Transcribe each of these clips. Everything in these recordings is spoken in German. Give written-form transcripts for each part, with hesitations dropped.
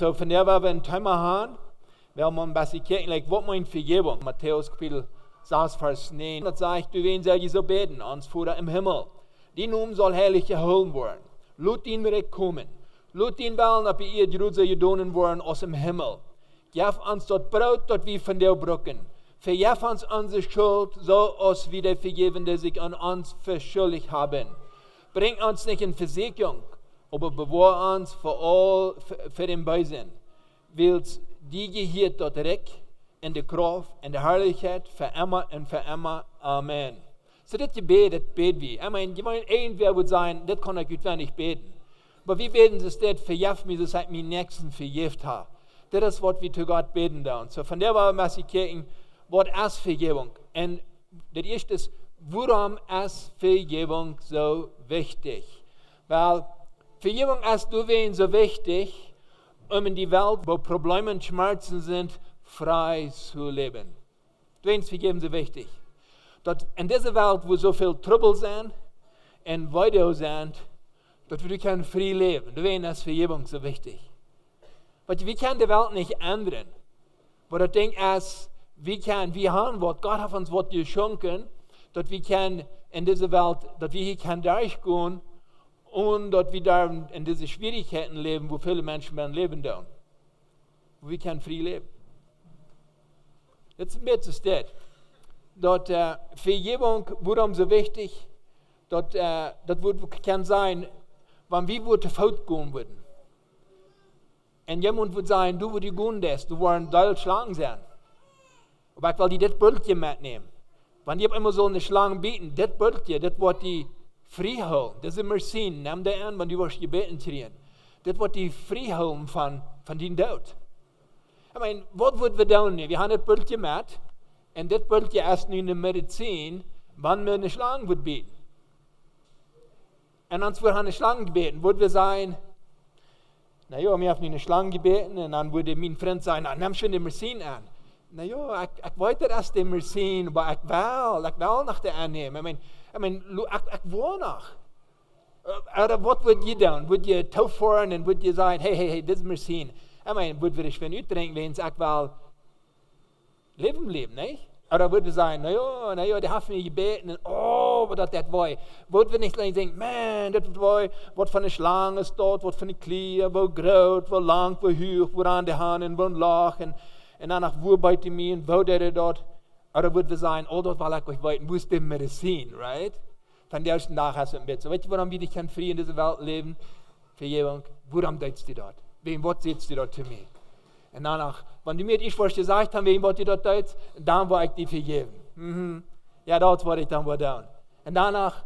So von der wir ein Thema haben, weil man ein bisschen gucken, was meint Vergebung? Matthäus Kapitel 6, Vers 9. Das sagt, du wen soll je so beten, ans Vater im Himmel. Die Namen soll herrlich geholt werden. Lass ihn direkt kommen. Lass ihn wollen, ob ihr Juden so gedonen worden aus dem Himmel. Gib uns das Brot, das wir von dir brücken. Vergib uns unsere Schuld, so als wir vergeben, die sich an uns verschuldigt haben. Bring uns nicht in Versuchung, aber bewahre uns für den Bösen. Willst die gehört dort direkt in der Kraft, in der Herrlichkeit, für immer und für immer. Amen. So das Gebet, das beten wir. Ich meine, irgendwer wird sagen, das kann ich auswendig beten. Aber wie beten sie das? Vergib mir, dass ich meinen Nächsten vergift habe. Das ist, was wir zu Gott beten da. So von der war wir gucken, was ist Vergebung? Und das erste ist, warum ist Vergebung so wichtig? Weil Vergebung ist deswegen so wichtig, um in die Welt, wo Probleme und Schmerzen sind, frei zu leben. Deswegen ist Vergebung so wichtig. Dass in dieser Welt, wo so viel Trouble sind und Weide sind, dass wir können frei leben. Deswegen ist Vergebung so wichtig. Aber wir können die Welt nicht ändern. Aber das Ding ist, wir haben was, Gott hat uns was geschenkt, dass wir können in dieser Welt, dass wir hier können durchgehen und dass wir da in diese Schwierigkeiten leben, wo viele Menschen leben da. Wo wir können frei leben. Jetzt ist das, dass Vergebung, warum so wichtig, dass das kann sein, wenn wir zu Fault gehen würden. Und jemand würde sagen, du würdest gehen, du würdest doll schlagen sein. Aber ich will die das Bildchen mitnehmen. Wenn die immer so eine Schlange bieten, das Bildchen, das wird die frei holen. Das ist immer sehen, nimm dir an, wenn du was gebeten kriegen. Das wird die frei holen von den Tod. Ich meine, was würden wir tun? Wir haben das Bildchen mit, und das Bildchen ist nun in der Medizin, wann wir eine Schlange wird bieten. Und uns wird eine Schlange gebeten, würden wir sagen, naja, wir haben eine Schlange gebeten, und dann würde mein Freund sagen, nimm schon die Medizin an. Naja, ich wollte das die Medizin, aber ich will nach der annehmen. Ich will noch. Oder was würdet ihr tun? Würdet ihr taufahren und würdet ihr sagen, hey, das ist Medizin. Ich meine, würdet ihr schwer utdenken, wenn ich will leben, nicht? Oder würdet ihr sagen, naja, die haben mir gebeten, und was das war. Würdet ihr nicht denken, man, das war, was von der Schlange ist dort, was von der Klee, wo groß, wo lang, wo hoch, wo an die Hand, wo ein Loch, und danach, wo bei mir, und wo der dort. Oder würdet ihr sagen, dort war ich euch weiten, wo ist die Medizin, right? Von der ersten Tag hast du ein Bett. So, weißt du, warum wir dich frei in dieser Welt leben? Vergebung, warum denkst du dort? Wem, was sitzt du dort zu mir? Und danach, wenn du mir das was gesagt hast, wem, was du dort denkst, dann war ich dir vergeben. Ja, dort war ich dann wohl down. Und danach,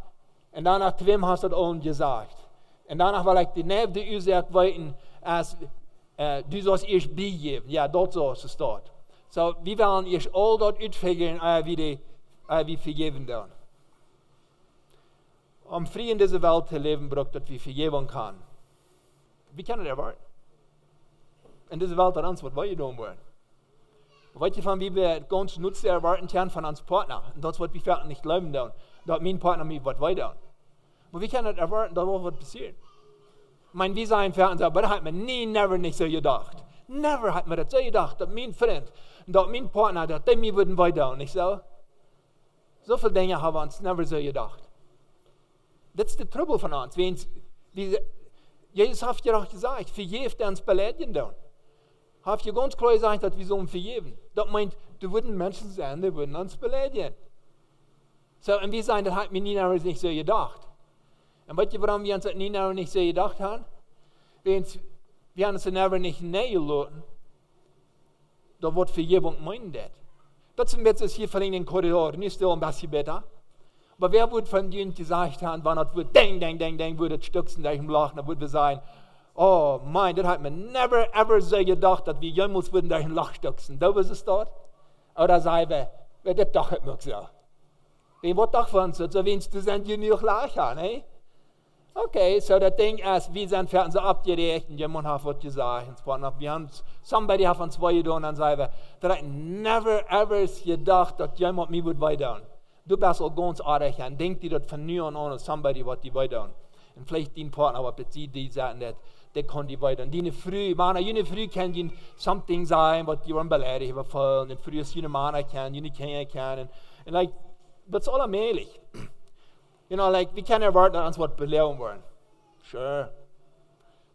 zu wem hast du das allen gesagt? Und danach, weil ich die neben der Ursache weiten, als du sollst erst begeben. Ja, dort so ist es dort. So, wir wollen erst all dort ausfiguren, wie wir vergeben werden. Um frei in dieser Welt zu leben, braucht, dass wir Vergebung haben. Wir können das erwarten. In dieser Welt hat uns, was wir tun wollen. Weißt du, wie wir ganz Nutzen erwarten können von uns Partner? Und das wird wir vielleicht nicht leben tun. Dass mein Partner mir was weiter tun. Aber wir können das erwarten, dass was passiert. Ich meine, wir sagen für uns, aber das hat man never nicht so gedacht. Never hat man das so gedacht, dass mein Freund, dass mein Partner, dass die mir würden weiter tun, nicht so? So viele Dinge haben wir uns never so gedacht. Das ist der Trouble von uns. Jesus hat ja auch gesagt, vergebt uns Beleidigen tun. Hat ja ganz klar gesagt, dass wir sollen vergeben. Das meint, du würden Menschen sein, die würden uns beleidigen. So, und wir sagen, das hat mir nie nicht so gedacht. Und weißt du, warum wir uns das nie nicht so gedacht haben? Wir haben uns never nicht näher gelassen, da wird Vergebung meinen das. Das sind jetzt hier von den Korridoren, nicht so ein bisschen besser. Aber wer würde von denen gesagt haben, wenn das wird, würde das stützen durch den Lachen, dann würde wir sagen, oh mein, das hat man never ever so gedacht, dass wir jemals würden durch den Lach stützen. Da ist es dort. Oder sagen wir, das doch nicht so. Wie wird doch von uns, so wenn du sind die nicht lachen, ne? Okay, so das Ding ist, wir sind für uns abgeregt und jemand hat was gesagt. Wir haben, somebody hat uns zwei getan und dann sagen wir, das hat never ever gedacht, dass jemand mir wird weiter. Du bist auch ganz artig und denk dir das von nun an, somebody wird dir weiter. Und vielleicht dein Partner, aber bezieht die sagen, der kann die weiter. Und jene früh kann die something sein, was die waren beleidigt, überfallen. Und früh ist jene Männer kennen, jene Kinder kennen. Und like, das ist alles möglich. You know, like, wir können erwarten, dass uns was belehren wollen. Sure.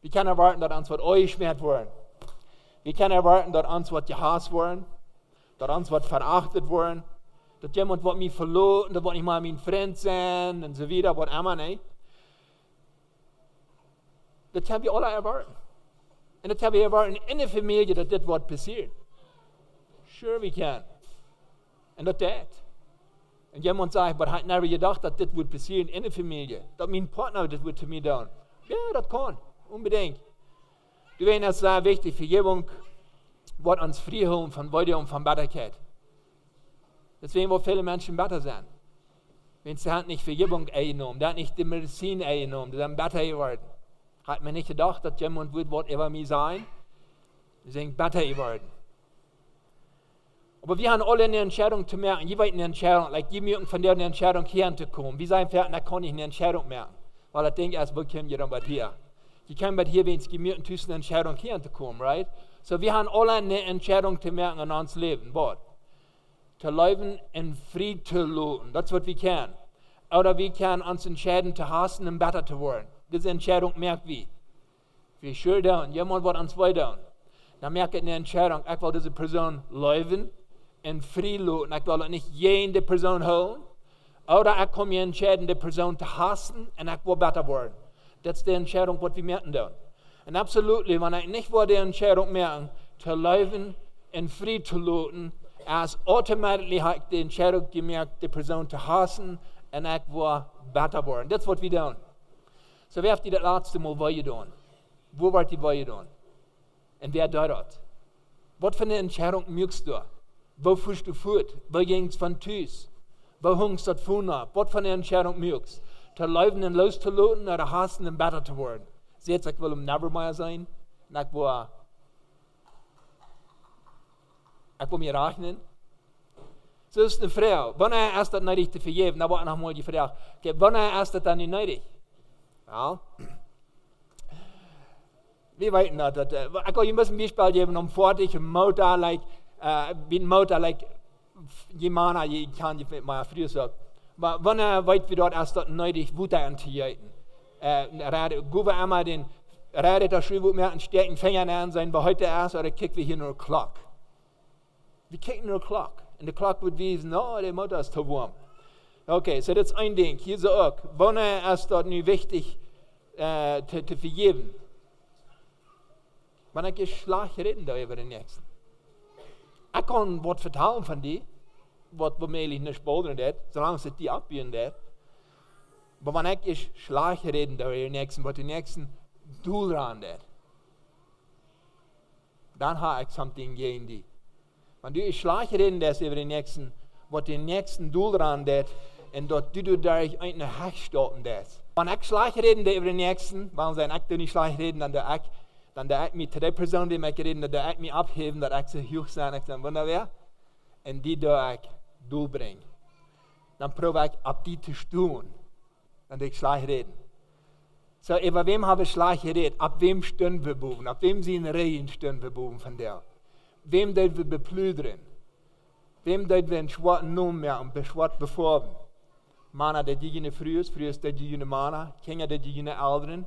Wir können erwarten, dass uns was eingeschmiert wollen. Wir können erwarten, dass uns was gehasst wollen. Dass uns was verachtet wollen. Dass jemand was mich verloren, dass was nicht mal mein Freund sein und so weiter, was immer, ne? Das können wir alle erwarten. Und das können wir erwarten in der Familie, dass das was passiert. Sure, wir können. Und das. Und jemand sagt, aber hat never gedacht, dass das wird passieren in der Familie. Dass mein Partner das wird zu mir tun. Ja, das kann. Unbedingt. Du weißt, das ist sehr wichtig. Vergebung wird uns frei holen von Weide und von Bitterkeit. Deswegen, wo viele Menschen bitter sind. Wenn sie hat nicht Vergebung eingenommen, der hat nicht die Medizin eingenommen, die sind bitter geworden. Hat mir nicht gedacht, dass jemand wird, was über mich sein. Sie sind bitter geworden. Aber wir haben alle eine Entscheidung zu merken. Je weit eine Entscheidung, like, die mögen von der eine Entscheidung herzukommen. Wir sagen, da kann ich eine Entscheidung merken. Weil ich denke, wo kommen wir dann bei hier? Die können bei hier, wenn es gemüten, eine Entscheidung herzukommen, right? So, wir haben alle eine Entscheidung zu merken in unserem Leben. Was? Zu leben in Frieden zu leben. Das ist, was wir können. Oder wir können uns entscheiden, zu hassen und besser zu werden. Diese Entscheidung merkt wir. Wir schuld down. Jemand wird uns weiter. Dann merkt eine Entscheidung, ich will diese Person leben in Frieden leben. Ich will nicht jede Person holen. Oder ich kann mich entscheiden, die Person zu hassen und ich will besser werden. Das ist die Entscheidung, was wir merken dann. Und absolut, wenn ich nicht die Entscheidung merken, zu leben in Frieden zu leben, als automatisch habe ich die Entscheidung gemerkt, die Person zu hassen und ich will besser werden. Das ist, was wir tun. So, wer hat die das letzte Mal weitergetan? Wo wird die weitergetan? Und wer tut das? Was für eine Entscheidung möchtest du? Wo führst du fort? Wo gingst du von Tüß? Wo hängst du davon ab? Was für eine Entscheidung möchtest du? Zu leben und loszulassen oder hassen und besser zu werden? Seht ihr, ich will Nevermeyer sein. Und ich will mir rechnen. So ist eine Frau. Wann ist das nötig zu vergeben? Da war nochmal die Frage. Okay, wann ist das dann nicht nötig? Ja. Wie weit das? Ich kann Ihnen ein Beispiel geben, um fertig ein Motor, jemand, ich kann nicht mal früher sagen. Aber wann weit wie dort ist das nötig, Wutter anzuhalten? Gucken einmal den der Schule mehr einen starken Finger an sein, bei heute erst, oder kicken wir hier nur Glock. Wir kicken nur Glock. Und der Glock wird wissen, no, der Motor ist zu warm. Okay, so das ist ein Ding. Hier so auch. Wann ist das nicht wichtig zu vergeben? Wenn ich schlecht reden da über den Nächsten. Ich kann was vertrauen von dir, was womöglich nicht boden wird, solange es die abbiegen wird. Aber wenn ich schlecht reden da über den Nächsten, was den Nächsten Doel ran wird, dann habe ich something gegen die. Wenn du schlecht reden darfst über den Nächsten, was den Nächsten Doel ran wird, und dort du dadurch eine Hack stoppen darfst. Wenn ich schlecht reden über den Nächsten, warum sagen ich nicht schlecht reden, dann ich mich zu der Person, die mich reden, dass ich mich abheben, dass ich so hoch sein, ich sage, wunderbar, und die ich durchbringen. Dann probiere ich, ab die zu tun, dann ich schlecht reden. So, über wem habe ich schlecht geredet? Ab wem stehen wir boven? Ab wem sind Reihen stehen wir boven von der? Wem dürfen wir beplüdern? Wem dürfen wir einen schwarzen Namen merken, beschwart bevorben? Männer, der diejenigen früher ist der diejenigen Männer, Kinder, der diejenigen Älteren.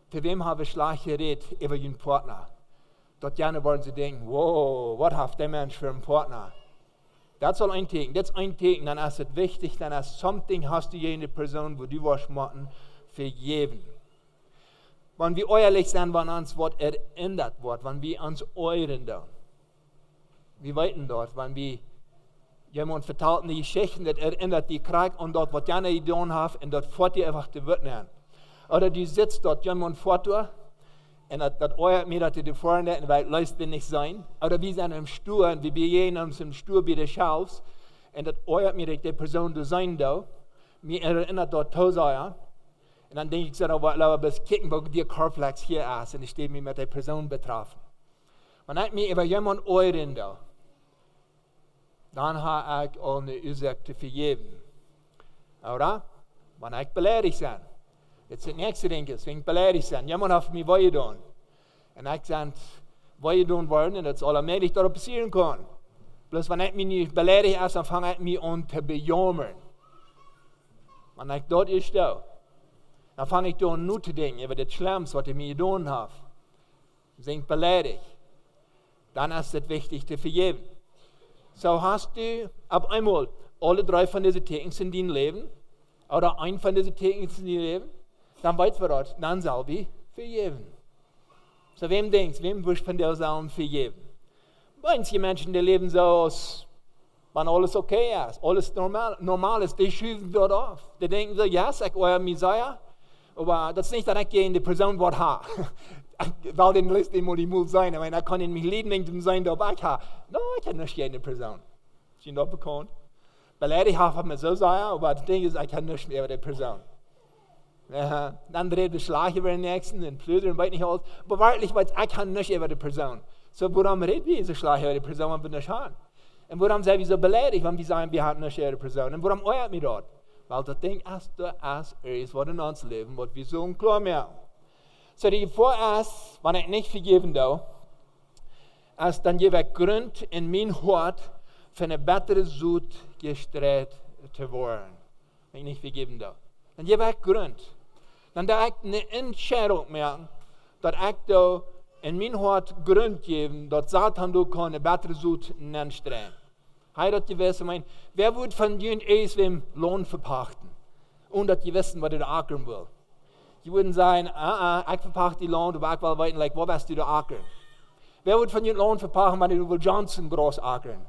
Für wem habe ich schlecht geredet über ihren Partner? Dort gerne wollen sie denken, wow, was hat der Mensch für einen Partner? Das soll ein Theken, dann ist es wichtig, dann ist something hast du jene Person, wo du was machen, vergeben. Wenn wir ehrlich sind, wenn uns was erinnert wird, wenn wir uns erinnern. Wir weiten dort, wenn wir jemand vertelt die Geschichten, das erinnert die Krieg und dort, was gerne getan hat, und dort fährt die einfach zu Witnern. Oder du sitzt dort, jemand fährt und das euert mir, dass du vorne in der Welt will nicht sein. Oder wir sind im Stuhl und wir begehen uns im Stuhl bei der Schaufs und das euert mir, dass die Person du sein da. Mir erinnert dort Tosaya. Und dann denke ich so, aber bis kicken, wo die Corflex hier ist und ich stehe mich mit der Person betroffen. Wenn ich mich über jemanden erinnere, dann habe ich auch eine Ursache zu vergeben. Oder? Wenn ich beleidigt bin. Jetzt das nächste Ding ist, wenn ich beleidigt bin, jemand hat mich weitergetan. Und ich sage, weitergetan worden, und das allmählich dort passieren kann. Bloß wenn ich mich nicht beleidigt ist, dann fange ich mich an zu bejammern. Wenn ich dort ist, dann fange ich an nur zu denken über das Schlimmste, was ich mir getan habe. Sind ich beleidigt. Dann ist es wichtig zu vergeben. So hast du ab einmal alle 3 von diesen Tagen in deinem Leben, oder ein von diesen Tagen in deinem Leben, dann weißt du das, dann soll ich vergeben. So wem denkst du, wem wirst du von dir selber vergeben? Manche Menschen, die leben so aus, wenn alles okay ist, alles normal ist, die schüben dort auf. Die denken so, ja, ich euer Messiah, aber das ist nicht, dass ich in die Person was habe. Weil den lässt immer die Mut sein, aber ich kann in mich Leben sein, da ich habe. No, ich kann nicht jede Person. Ist Ihnen das bekannt? Beleidigt habe ich mir so sagen, aber das Ding ist, ich kann nicht mehr über die Person. Dann dreht der Schlag über den Nächsten und Flöte und weit nicht alles. Aber wirklich, ich kann nicht über die Person. So, worum redet wir diese Schlag über die Person, wenn wir nicht haben? Und warum sind wir so beleidigt, wenn wir sagen, wir haben nicht über die Person? Und warum euert wir dort? Weil das Ding ist, was in uns leben, was wir so unklar machen. So, die Gefahr ist, wenn ich nicht vergeben darf, ist dann gebe ich Grund in mein Hort für eine bessere Sud gestreut zu werden. Wenn ich nicht vergeben darf. Dann gebe ich Grund. Dann darf ich eine Entscheidung machen, dass ich da in mein Hort Grund geben, dass Satan da kann eine bessere Sud anstrengen. Heirat die wissen, wer wird von ihnen erst wem Lohn verpachten? Und dass die wissen, was er da ackern will. Die würden sagen, ich verpachte die Lohn, aber ich will weiten, wo willst du da ackern? Wer wird von ihnen Lohn verpachten, wenn du will Johnson groß ackern?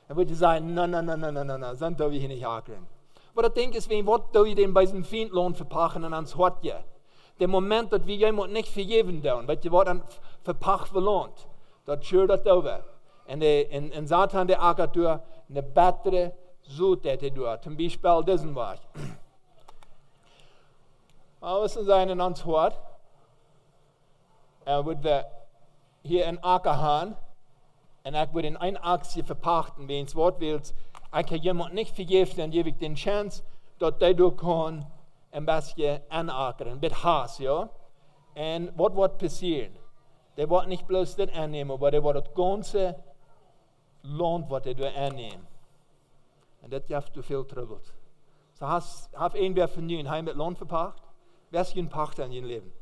Dann würde ich sagen, nein, sonst darf ich hier nicht ackern. Aber das Ding ist, was darf ich denn bei diesem Feind Lohn verpachten und ans Hort ja? Der Moment, dass wir jemand nicht vergeben dürfen, weil die was dann verpacht verlohnt, das schürt das over. Und Satan, der ackert durch eine bessere Suche, durch. Zum Beispiel Dezember. Aber es ist ein ans Hort. Wird wir hier ein Acker haben. Und ich würde in ein Aktie verpachten, wenn es Wort willst. Ich kann jemand nicht vergeben, dann gebe ich den Chance, dass der durch kann ein bisschen anackern, mit Hass, ja. Und was wird passieren? Der wird nicht bloß das annehmen, aber der wird das ganze Land, was er durch annehmen. Und das gibt zu viel Trouble. So hast irgendwer von ihnen Hein mit Lohn verpacht? Wer ist ein Pachter in ihrem Leben?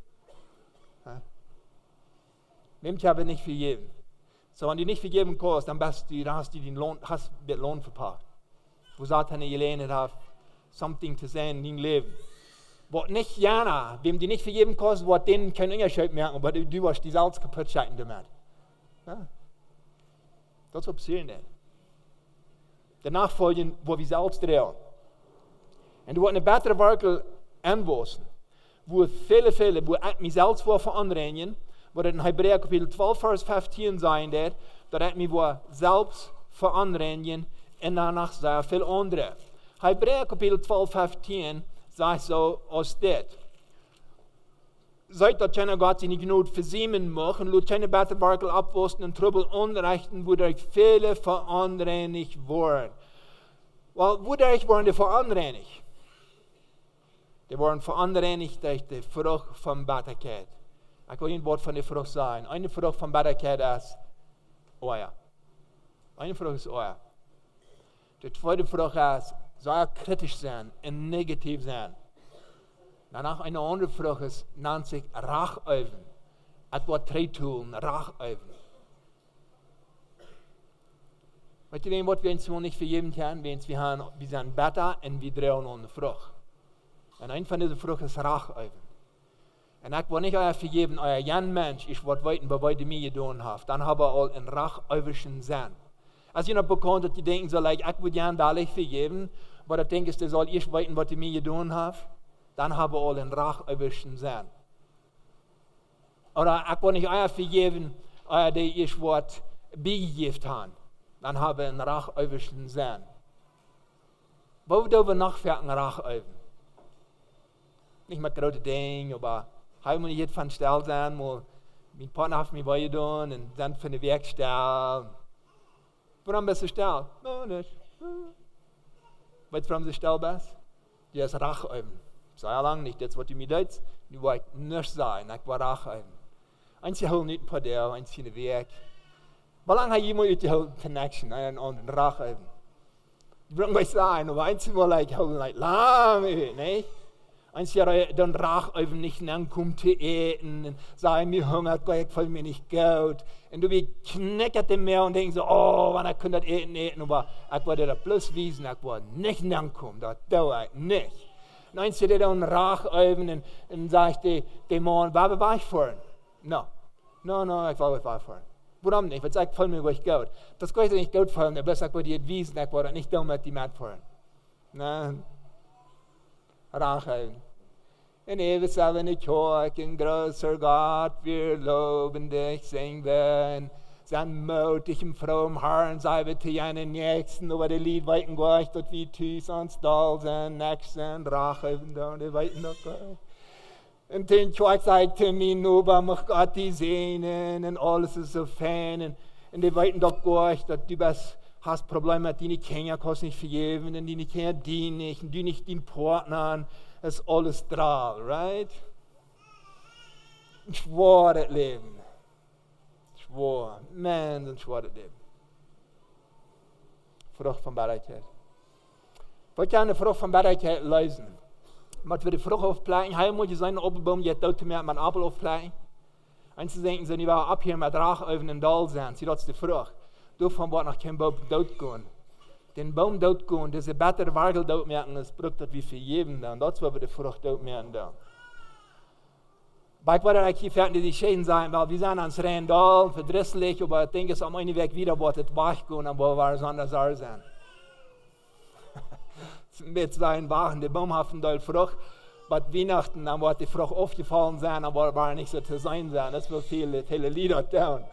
Wem habe nicht vergeben? So, wenn du nicht vergeben kannst, dann hast du den Lohn verpackt. Wo Satan gelernt hat, something zu sein in deinem Leben. Was nicht gerne, wem du nicht vergeben kannst, was denen kein Unterschied merken, aber du wirst die Salz kaputt schalten damit. Ja. Das ist passieren denn. Danach folgen, wo wir Salz drehen. Und du wirst eine bessere Werke anwachsen, wo viele, wo ich mich selbst verändern, wo in Hebräer Kapitel 12, Vers 15 sein wird, dass ich mich selbst verändern und danach sehr viele andere. Hebräer Kapitel 12, 15 sagt so aus das. Seit dass keine Gott sich nicht genug versäumen mag und lut keine bessere Werke abwäschen und Trübel unrechten, wo durch viele veranreinigt worden. Weil wodurch waren die veranreinigt? Die waren veranreinigt durch die Frucht von Bitterkeit. Ich will ein Wort von der Frucht sagen. Eine Frucht von Bitterkeit ist Euer. Eine Frucht ist Euer. Die zweite Frucht ist, sehr kritisch sein und negativ sein. Danach eine andere Frucht ist, nennt sich Rachöfen. Etwas Treitun, Rachöfen. Weißt du, was wir uns nicht vergeben können? Wir sind bitter und wir drehen ohne Frucht. Und eine von diesen Früchten ist Rachöfen. Und ich will nicht euer vergeben, euer jan Mensch, ich will weiten, bei was ihr mir getan habt. Dann haben wir all einen rachöfischen Sinn. Als ihr noch bekommt, dass die denken, so, ich will gern dadurch vergeben, aber das Ding ist, der soll ich weiten, was ihr mir getan habt, dann haben wir all einen rachöfischen Sinn. Oder ich will nicht euer vergeben, euer, die ich was beigegeben haben. Dann haben wir einen rachöfischen Sinn. Wo dürfen wir noch für einen Rachöfen? Nicht mit großen Dingen, aber ich muss jetzt von Stelle sein, weil mein Partner hat mich weitergetan und dann von der Werkstelle. Warum bist du still? No, nicht. Weißt du, warum du still bist? Du hast Rachöfen. Sei lang nicht, das was du mir denkst, du wollt nicht sein, ich war rachen. Eins je hol niet een paar deel, eins in de week. Hoe lang heb je iemand uit je connection en een rachen? Bring mij zijn, aber eins mal like hol like lang, nee? Eins je dan rach even nicht ankommt zu eten, und sei mir hungert, ich voll mir nicht gut. Und du wie knickert dem mehr und denkst so, oh, wann ich könnte das eten, aber ich wollte da plus wiesen, ich wollte nicht ankommen, das dauert ich nicht. Und eins je dann rach even und sagt der Mann, war ich vorhin? No, ich war vorhin. Warum nicht? Weil ich voll mir gut gut. Das geht nicht gut vorhin, aber ich wollte dir wiesen, ich wollte nicht dumm mit die Mann vorhin. Nein. Rangeven. En even zal in de kerk, een großer Gott, wir loben dich, singen wir. Sein mutigem, frohem Herrn sei wir zu jenen Nächsten, aber die Lied weiten gleich, dort wie Tüß ans Dall sind, Nächsten, Rangeven, da, die weiten noch gleich. Und den Tag sagte mir nur, mich Gott die Sehnen, und alles ist so fein, und die weiten doch gleich, dass du bist, hast Probleme mit deinen Kindern, kannst nicht vergeben, und deine Kinder dienen nicht, und du nicht den Partner, das ist alles drauf, right? Ein schweres Leben. Schwer. Man, ein schweres Leben. Frucht von Barrigkeit. Wir können eine Frucht von Barrigkeit lesen. Maar wir die Frucht aufplagen, heim moet je zijn appelboom, je doet te met een appel aufplagen. En ze denken, ze niet wel op hier met raag over een dal zijn, zie dat is de Frucht. Davon wordt nog geen boom doodgaan. Den Baum doodgaan, das ist ein besserer Wagel doodmerken, als Bruch, das wir vergeben dann. Das ist, wo wir die Frucht doodmerken dann. Bei wollte ich hier fertig die Schäden sein, weil wir sind ans Rennen da, verdrisslich, aber ich denke, es am einen Weg wieder wird es wachgehen, aber wir es anders sein. Mit seinen Wachen, die Baum hat eine Frucht, bei Weihnachten, dann wird die Frucht aufgefallen sein, aber war nicht so zu sein sein. Das wird viele Lieder down.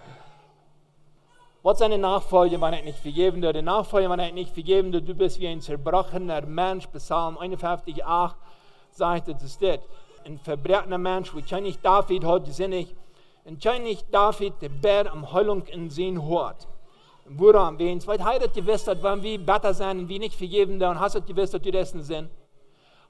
Was ist eine Nachfolge, wenn ich nicht vergeben würde? Die Nachfolge, wenn ich nicht vergeben würde, du bist wie ein zerbrochener Mensch. Psalm 51,8 sagt es das. Ein verbrechener Mensch, wie König David hat gesinnig. Und König David, der Bär am Heulung in sein Hort. Woran? Wen? Weil er hat gewusst, dass wenn wir besser sind und wir nicht vergeben würden, hast du gewusst, dass du das nicht sind.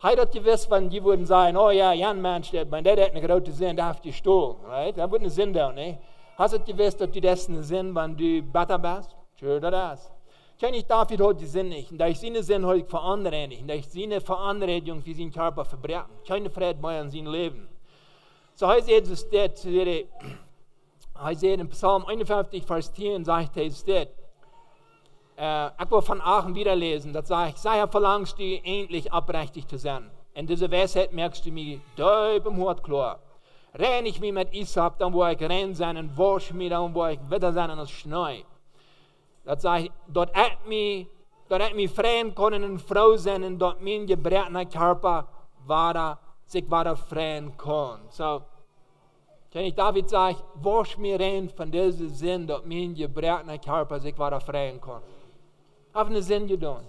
Er hat gewusst, wenn die würden sagen, oh ja, ein Mensch, der hat eine große Sinn, der hat gestohlen. Right? Da würde eine Sinn da, ne? Hast du gewusst, dass du das nicht sind, wenn du besser bist? Sure, das ist. König David hat die Sinn nicht. Und da ich seine Sinn heute für andere nicht. Und da ich seine Veranredung für seinen Körper verbrechen. Keine Freude mehr an seinem Leben. So heißt es das, heißt in Psalm 51, Vers 10, sagt es das. Ich will von Aachen wieder lesen. Das sagt, sei verlangst du endlich aufrichtig zu sein. In dieser Weisheit merkst du mich deut im Hort klar. Renn ich mich mit Isab, dann wo ich renn sein und wasch mich, dann wo ich wieder sein und es schneit. Das sagt, dort hat mich freien können und Frau sein und dort mein gebrechener Körper sich freien kann. So, König David sagt, wasch mich rein von diesem Sinn, dort mein gebrechener Körper sich freien kann. Haben einen Sinn getan.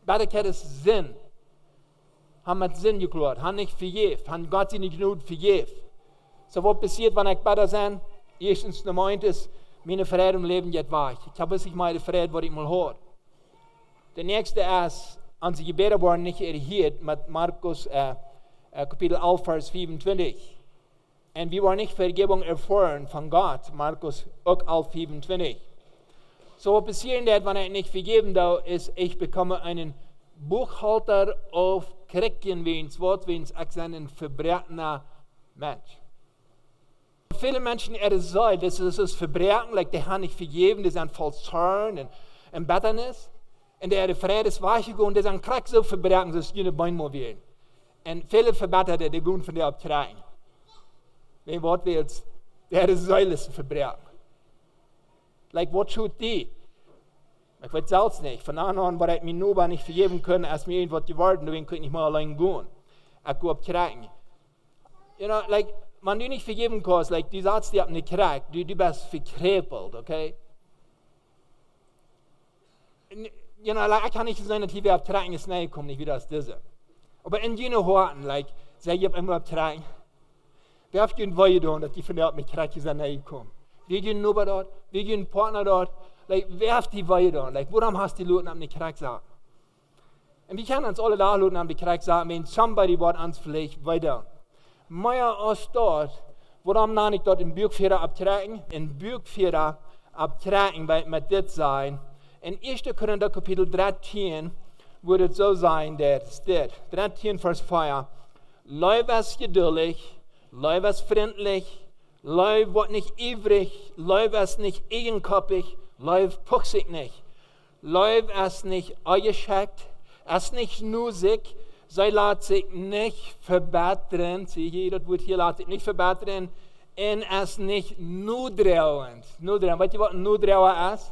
Bitterkeit ist Sinn. Haben mit Sinn geklärt, haben nicht vergeben, haben Gott sie nicht genug vergeben. So, was passiert, wenn ich besser bin? Erstens, Nummer 1 ist, meine Freude im Leben geht weg. Ich habe nicht mal die Freude, was ich mal höre. Der nächste ist, unsere Gebete wurden nicht erhört mit Markus Kapitel 11, Vers 25. Und wir wollen nicht Vergebung erfahren von Gott, Markus auch 11, 25. So, was passieren wird, wenn ich nicht vergeben darf, ist, ich bekomme einen Buchhalter auf Kjreken, wie ins Wort, wie ins Akzent, ein verbrechener Mensch. Viele Menschen sagen, das ist Verbrechen, like, die haben nicht vergeben, die sind voll Zorn und Bitternis. Und der Freude ist weggegangen, die sind krank so Verbrechen, dass sie nicht Bein mehr wählen. Und viele Verbetterte, die gehen von dir abkriegen. Wenn Wort willst, der ist alles Verbrechen. Like, was tut die? Ich weiß selbst nicht. Von an weil ich mir nur nicht vergeben können, als mir irgendwas geworden, deswegen kann ich nicht mal allein gehen. Ich gehe abkriegen. You know, like, wenn du nicht vergeben kannst, like, du sagst dir nicht gekriegt, du bist verkrepelt, okay? You know, like, ich kann nicht sagen, dass ich abkriegen ist, nein, ich komme nicht wieder aus dieser. Aber in jenen Worten, like, sag ich immer abkriegen. Wer hat den Weih tun, dass die von der mit gekriegt ist, nein, kommen? Wir gehen nur dort, wir gehen Partner dort, like, wer hat die Weih tun? Like, warum hast du die Leute nicht gekriegt gesagt? Und wir können uns alle da lassen, und wir können sagen, wenn somebody wird uns vielleicht weiter. Mehr als dort, warum dann nicht dort in Buakfiera opp Kjreken? In Buakfiera opp Kjreken wird mit das sein. In 1. Korinther Kapitel 13 würde es so sein, das steht, 13 Vers 4, Leib ist geduldig, Leib ist freundlich, Leib wird nicht ivrig, Leib ist nicht eigenköpfig, Leib puckt sich nicht. Leib ist nicht eingeschickt, ist nicht nusig, sie lässt sich nicht verbessern, sieh hier, das Wort hier lässt sich nicht verbessern, und ist nicht nudreuend. Nudreuend, weißt du, was ein Nudreuer ist?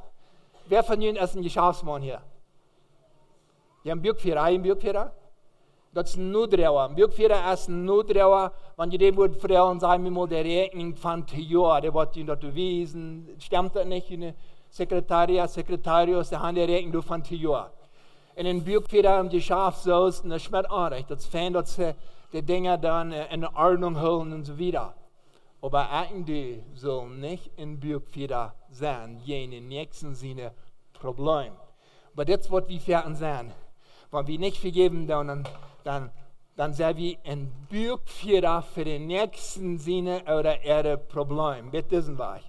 Wer von Ihnen ist ein Geschäftsmann hier? Ja, ein Buakfiera? Das ist ein Nudreuer. Ein Buakfiera ist ein Nudreuer, wenn ihr dem Wort fragen, sagen wir mal, der Rechnung von Jahr, der wird Ihnen dort bewiesen, stimmt das nicht? Sekretarius, der hat die Rechnung von Jahr. Und in Buakfiera im Geschäftshaus, das schmeckt auch recht. Das fängt, dass die Dinge dann in Ordnung holen und so weiter. Aber eigentlich soll nicht in Buakfiera sein, jene nächsten Sinne Problem. Aber das wird wie fertig sein. Wenn wir nicht vergeben, dann sind wir in Buakfiera für den nächsten Sinne oder ihre Problem. Mit diesem Weg.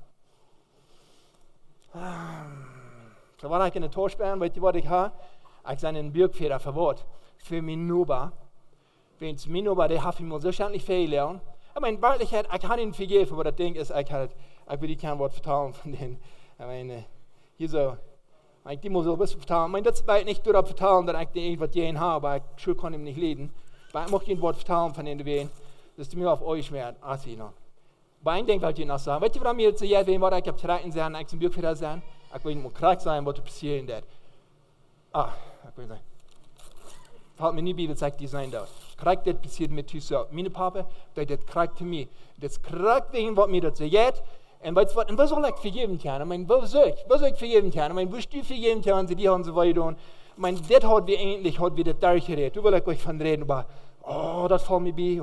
So war ich in der Torsperren, weißt du, was ich habe? Ich sage in Buakfiera verwort. Für mein Nuba. Wenn es mein Nuba, der hat mir so schändlich viel lernen. Ich meine, wirklich, ich kann ihn vergeben, aber das Ding ist, ich will kein Wort vertrauen von denen. Ich meine, hier so, ich muss so ein bisschen vertrauen. Ich meine, das ist nicht darauf vertrauen, dass ich irgendwas jeden habe, aber ich sure kann ihm nicht leiden. Aber ich möchte ein Wort vertrauen von denen, dass du mir auf euch mehr als ich noch. Aber ein Ding wollte ich noch sagen. Weißt du, warum wir jetzt hier sehen, was ich habe Kjreken sein, ich zum Buakfiera sein? Ich will nicht krank sein, was passieren wird. Ich will sagen. Fällt mir nie Bibel, sagt die sein dort. Krank, das passiert mit dir. Meine Papa, das krank zu mir. Das krank wegen, was mir das sagt. Und was soll ich vergeben können? Ich meine, was soll ich vergeben können? Ich meine, was du vergeben können, sie die haben so weiter. Und ich meine, das hat wir eigentlich, das durchgeredet. Du willst euch von reden, aber, das fällt mir bei.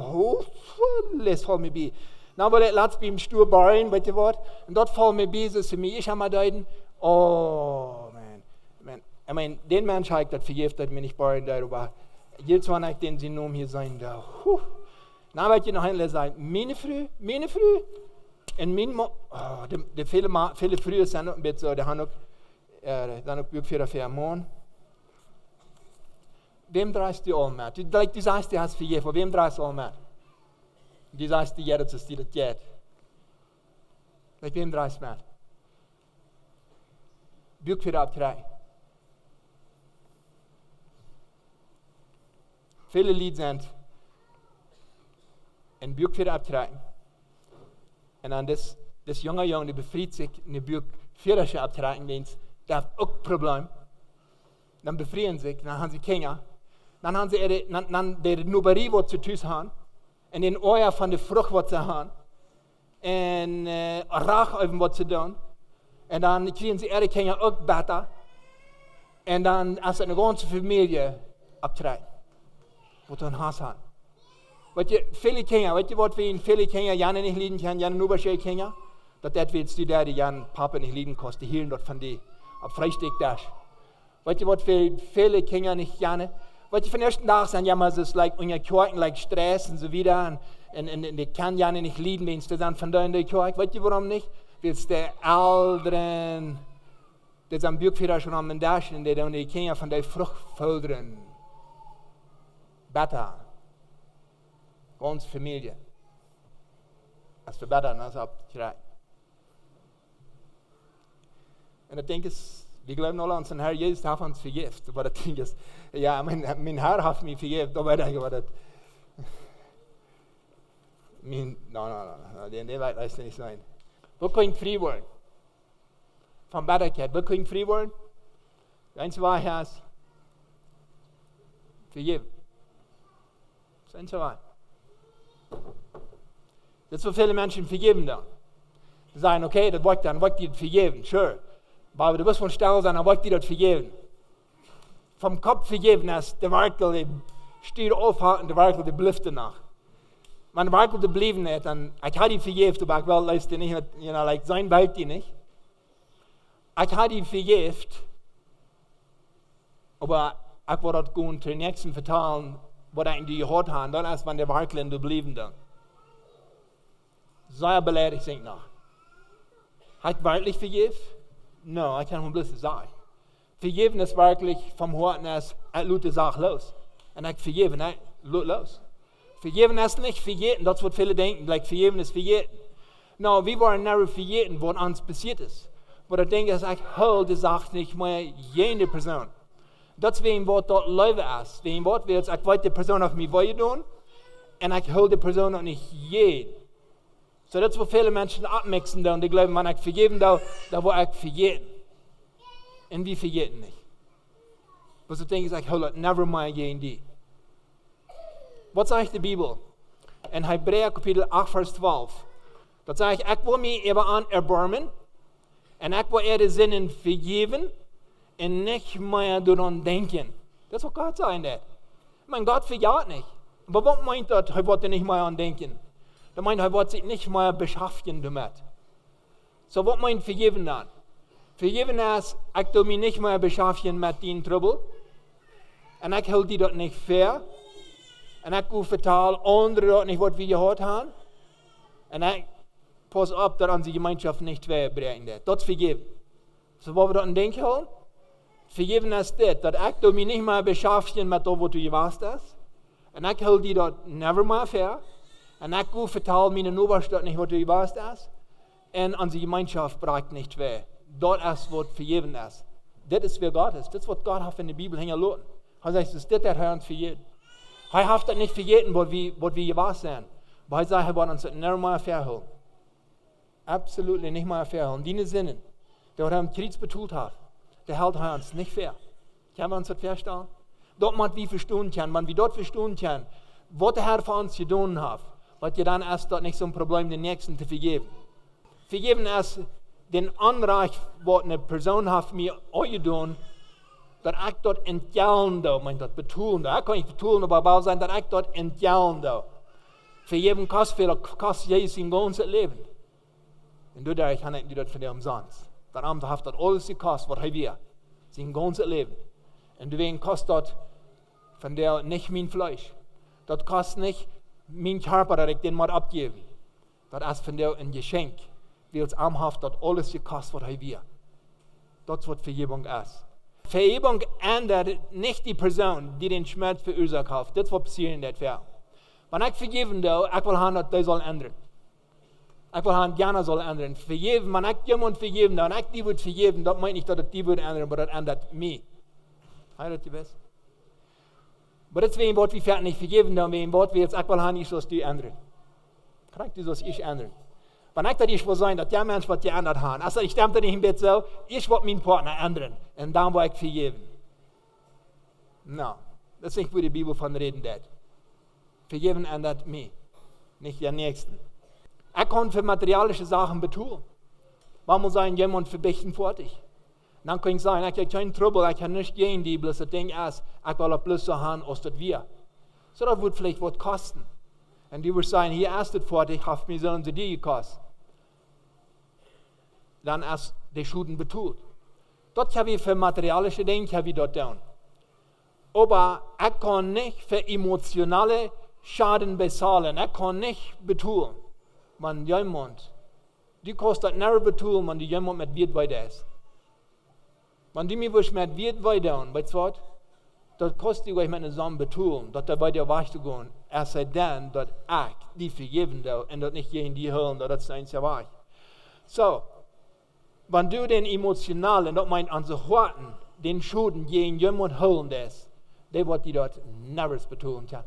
Das fällt mir bei. Dann war das letzte beim Stuhl Bayern, weißt du was? Und dort fällt mir bei, so für mich, ich habe mal deuten, man. Ich meine, den Mensch habe ich das vergeben, dass mir nicht Bayern da, aber jetzt war ich den sie nun hier sein da. Dann wollte ich noch einmal sagen, meine Früh, und die viele Frühe sind noch ein bisschen so, die haben noch Buakfiera opp. Wem dreist du all mit? Du sagst, du hast vergeben, aber wem dreist du all mit? Du sagst, die jeder ist, die das geht. Wem dreist du mit? Buakfiera opp Kjreken. Viele Lied sind in Buakfiera opp Kjreken. Und dann das junge Junge, die befreit sich in die Buakfiera opp Kjreken, wenn es da auch ein Problem. Dann befreien sich, dann haben sie Kinder. Dann haben sie die Nuberie, die sie zu tun haben. Und den Eier von der Frucht, was sie haben. Und Rachöfen, was sie tun. Und dann kriegen sie ihre Kinder auch besser. Und dann ist eine ganze Familie abtreiben. Wo du ein Haus hast. Weißt du, viele Kinder, weißt du, was wir in viele Kinder gerne nicht lieben können, gerne nur bei Kinder? Das willst du da, die gerne Papa nicht lieben kannst, die hielen dort von dir. Ab Freistück das. Weißt du, was wir viele Kinder nicht gerne? Weißt du, von ersten Tag sind ja mal so, unter Kirchen, Stress und so wieder. Und die kann gerne nicht lieben, wenn sie dann von da in der Kirche. Weißt du, warum nicht? Weil es der Älteren, die am Buakfiera schon am Daschen, die dann die Kinder von der Frucht fördern. Besser. Ganz Familie. Das ist besser als opp Kjreken. Und ich denke, wir glauben alle an den Herr Jesus hat uns vergibt. Aber das Ding ist, ja, mein Herr hat mich vergibt. Aber ich denke, das. Nein, der wird das nicht sein. Wir können frei werden. Von Bitterkeit. Wir können frei werden. Das Einzige, was ist, vergeben. Das Einzige, was. Jetzt so viele Menschen vergeben dann. Sie sagen, okay, das wollte dann, wollte die das vergeben, sure. Aber du wirst von Stelle sein, dann wollte die das vergeben. Vom Kopf vergeben ist, der Werkel, der steht aufhalten, der Werkel, der blüfft danach. Wenn der Werkel der blieben nicht, dann, ich habe die vergeben, aber ich will leisten nicht, sein Welt die nicht. Ich habe die vergeben, aber ich will das gehen til nächsten vertellen, was eigentlich die gehört haben, dann erst, wenn der wirklich du blieben dann. Sei beleidigt, denk nach. Hat wirklich vergeben? No, ich kann nur bloß sagen. Vergeben ist wirklich vom Horten erst, lud die Sache los. Und ich vergeben, lud los. Vergeben ist nicht vergeten, das wird viele denken, like vergeben ist vergeten. No, wir wollen nicht vergeten, was uns passiert ist. Aber ich denke, ich hole die Sache nicht mehr jede Person. Das wegen was dort Leben ist. Wegen was will ich weiß die Person auf mich wollen tun, und ich hole die Person auch nicht jeden. So das, wo viele Menschen abmixen da und die glauben, wenn ich vergeben da wo ich vergeten. Und wir vergeten nicht. Was ich denke, ich hole never mehr gegen die. Was sagt die Bibel? In Hebräer Kapitel 8, Vers 12. Da sagt ich will mich eben an erbarmen und ich will ihre Sinnen vergeben und nicht mehr daran denken. Das ist, was Gott sagt. Mein Gott verjagt nicht. Aber was meint das, er wollte nicht mehr an denken? Das meint, er wollte sich nicht mehr beschäftigen damit. So, was meint vergeben dann? Vergeben ist, ich will mich nicht mehr beschäftigen mit den Trouble. Und ich halte das nicht fair. Und ich will vertellen, andere das nicht, was wir gehört haben. Und ich passe auf, dass unsere Gemeinschaft nicht wegbringen. Das ist vergeben. So, was wir das denken holen? Vergeben ist das, dass ich mich nicht mehr beschäftigen mit dem, was du gewusst hast. Und ich halte das never mehr fair. Und ich will vertellen, meine Nachbarschaft nicht, was du gewusst hast. Und unsere Gemeinschaft bringt nicht weh. Das ist, was vergeben ist. Das ist, wer Gott ist. Das ist, was Gott hat in der Bibel hängen lassen. Er sagt, das ist das, er uns vergeben. Er hat das nicht vergeben, was wir gewusst sind. Aber er sagt, er wird uns das nicht mehr verholen. Absolut nicht mehr verholen. Die Sinnen, die er im Krieg betont hat, der hält er uns nicht fair. Können wir uns das verstehen? Dort muss wir verstehen können, wenn wir dort verstehen können, was der Herr für uns getan hat, wird ja dann erst dort nicht so ein Problem, den Nächsten zu vergeben. Vergeben ist den Anrecht, was eine Person hat mir euch getan, dass ich dort entgelten da, meint das betonen da. Ich kann nicht betonen, aber wahr sein, dass ich dort entgelten da. Vergeben kostet Jesus sein ganzes Leben. Und dadurch kann ich das für dich umsonst. Der Abend hat das alles gekostet, was wir. Sein ganzes Leben. Und deswegen kostet das von der nicht mein Fleisch. Das kostet nicht mein Körper, dass ich den mal abgebe. Das ist von der ein Geschenk. Weil es amhaft das alles gekostet, was wir. Das ist, was Vergebung ist. Vergebung ändert nicht die Person, die den Schmerz verursacht hat. Das ist, was passiert in der Fall. Wenn ich vergeben will, ich will haben, dass die soll ändern. Ich will haben, gerne soll ändern. Vergeben, wenn ich jemand vergeben und ich die wird vergeben, das meint nicht, dass die wird ändern, aber das ändert mich. Heißt das was? Aber deswegen wird wir fertig nicht vergeben, dann wegen Wort wir jetzt, ich will haben, ich soll die ändern. Kann ich das ich ändern? Wenn ich das ich will sein, dass der Mensch was geändert hat, also ich stimme nicht im Bett so, ich will meinen Partner ändern und dann will ich vergeben. No, das ist nicht, wo die Bibel von reden wird. Vergeben ändert mich, nicht den Nächsten. Ich kann für materialische Sachen betonen. Man muss sagen, jemand verbichten vor dich. Dann kann ich sagen, ich habe keinen Trouble, ich kann nicht gehen, die bloß das Ding ist, ich will bloß so haben, als das wir. So, das wird vielleicht was kosten. Und die wird sagen, hier ist das vor dich, hat mir so und so die gekostet. Dann ist die Schulden betont. Dort habe ich für materialische Dinge, habe ich dort tun. Aber ich kann nicht für emotionale Schaden bezahlen. Ich kann nicht betonen, wenn jemand, die kostet nicht betonen, wenn jemand mit Wirt weiter ist. Wenn die mir mit Wirt weiter tun, weißt du was? Das kostet euch mit einer Sache betonen, dass der weiter weiterzugehen. Es sei denn, dass ich die vergeben will und das nicht gegen die hören, das ist eins Weg. So, wenn du den emotionalen, das meint an so Horten, den Schulden gegen jemand holen lässt, der wird die dort never betonen können.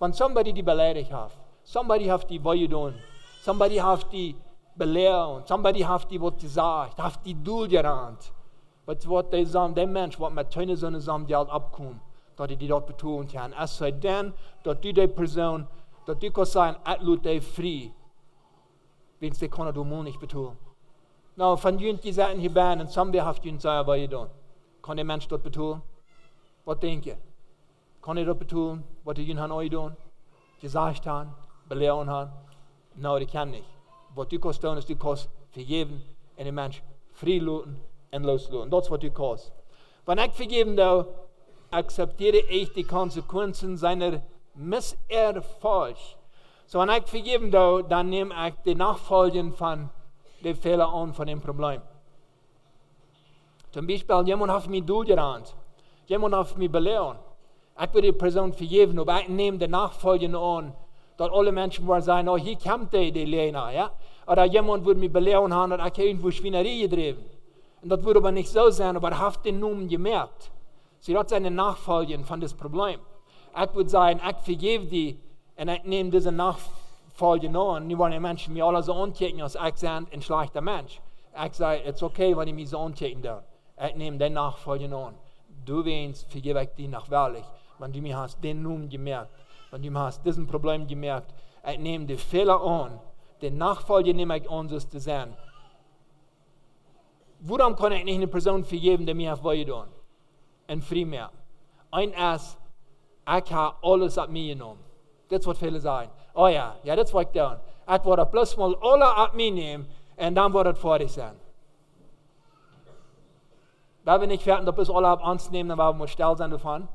Wenn somebody die beleidigt hat, somebody hat die weitergetan, somebody hat die belehrt, somebody hat die was gesagt, hat die Duld gerannt. Was der Mensch, der mit deiner Sonne zusammen Geld abkommt, dass die dort betonen kann. Es sei denn, dass die Person, dass die kann sagen, ich lade dich frei, wenn sie kann du mal nicht betonen. Na, von jenen, die sagen hier bei und somebody hat jenen sagen, was ihr tun. Kann der Mensch dort betonen? Was denkt ihr? Kann er dort betonen, was die jenen euch tun? Gesagt haben, belehren haben? Nein, die kann nicht. Was du kannst tun, ist, du kannst vergeben und den Mensch frei lassen und loslassen. Das ist, was du kannst. Wenn ich vergeben will, akzeptiere ich die Konsequenzen seiner Misserfolg. So, wenn ich vergeben da, dann nehme ich die Nachfolgen von den Fehlern an, von dem Problem. Zum Beispiel, jemand hat mich durchgerannt. Jemand hat mich belehrt. Ich würde die Person vergeben, aber ich nehme die Nachfolgen an, dass alle Menschen wollen sagen, oh, hier kommt die Lena, ja. Oder jemand würde mich belehren haben, dass ich irgendwo Schweinerei getrieben. Und das würde aber nicht so sein, aber er hat den Namen gemerkt. Sie hat seine Nachfolgen von das Problem. Ich würde sagen, ich vergebe die und ich nehme diese Nachfolgen an. Nicht, weil die Menschen mich alle so angucken, als ich bin ein schlechter Mensch. Ich sage, es ist okay, wenn ich mich so angucken darf. Ich nehme den Nachfolgen an. Du willst, vergebe ich dir nachwehrlich. Wenn du mir hast den Namen gemerkt, wenn du mir hast diesen Problem gemerkt, ich nehme die Fehler an, den Nachfolger nehme ich an, so zu sein. Warum kann ich nicht eine Person vergeben, die mir wehtun? Und primär. Ein ist, ich habe alles ab mir genommen. Das wird viele sagen. Oh ja, das wird ich tun. Ich werde bloß mal alle ab mir nehmen und dann wird es fertig sein. Wenn wir nicht fertig, bis alle ab uns nehmen, dann werden wir still sein davon.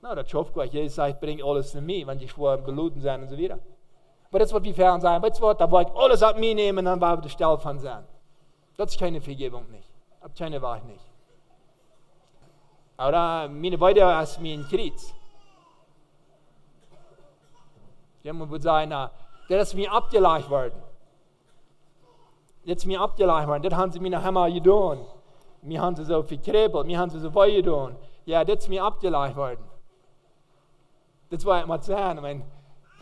Na, das schafft gleich. Jesus sagt, bring alles zu mir, wenn die Schwuren beluten sind und so weiter. Aber das wird wie fern sein. Da wird ich alles ab mir nehmen und dann werden wir still von sein. Das ist keine Vergebung nicht. Ab keine Wahrheit nicht. Oder meine Weide ist mir ein Kreuz. Jemand würde sagen, na, das ist mir abgelegt worden. Das ist mir abgelegt worden. Das haben sie mir nachher mal getan. Mir haben sie so verkrebelt, mir haben sie so weh getan. Ja, das ist mir abgelegt worden. Das war ich mal sagen.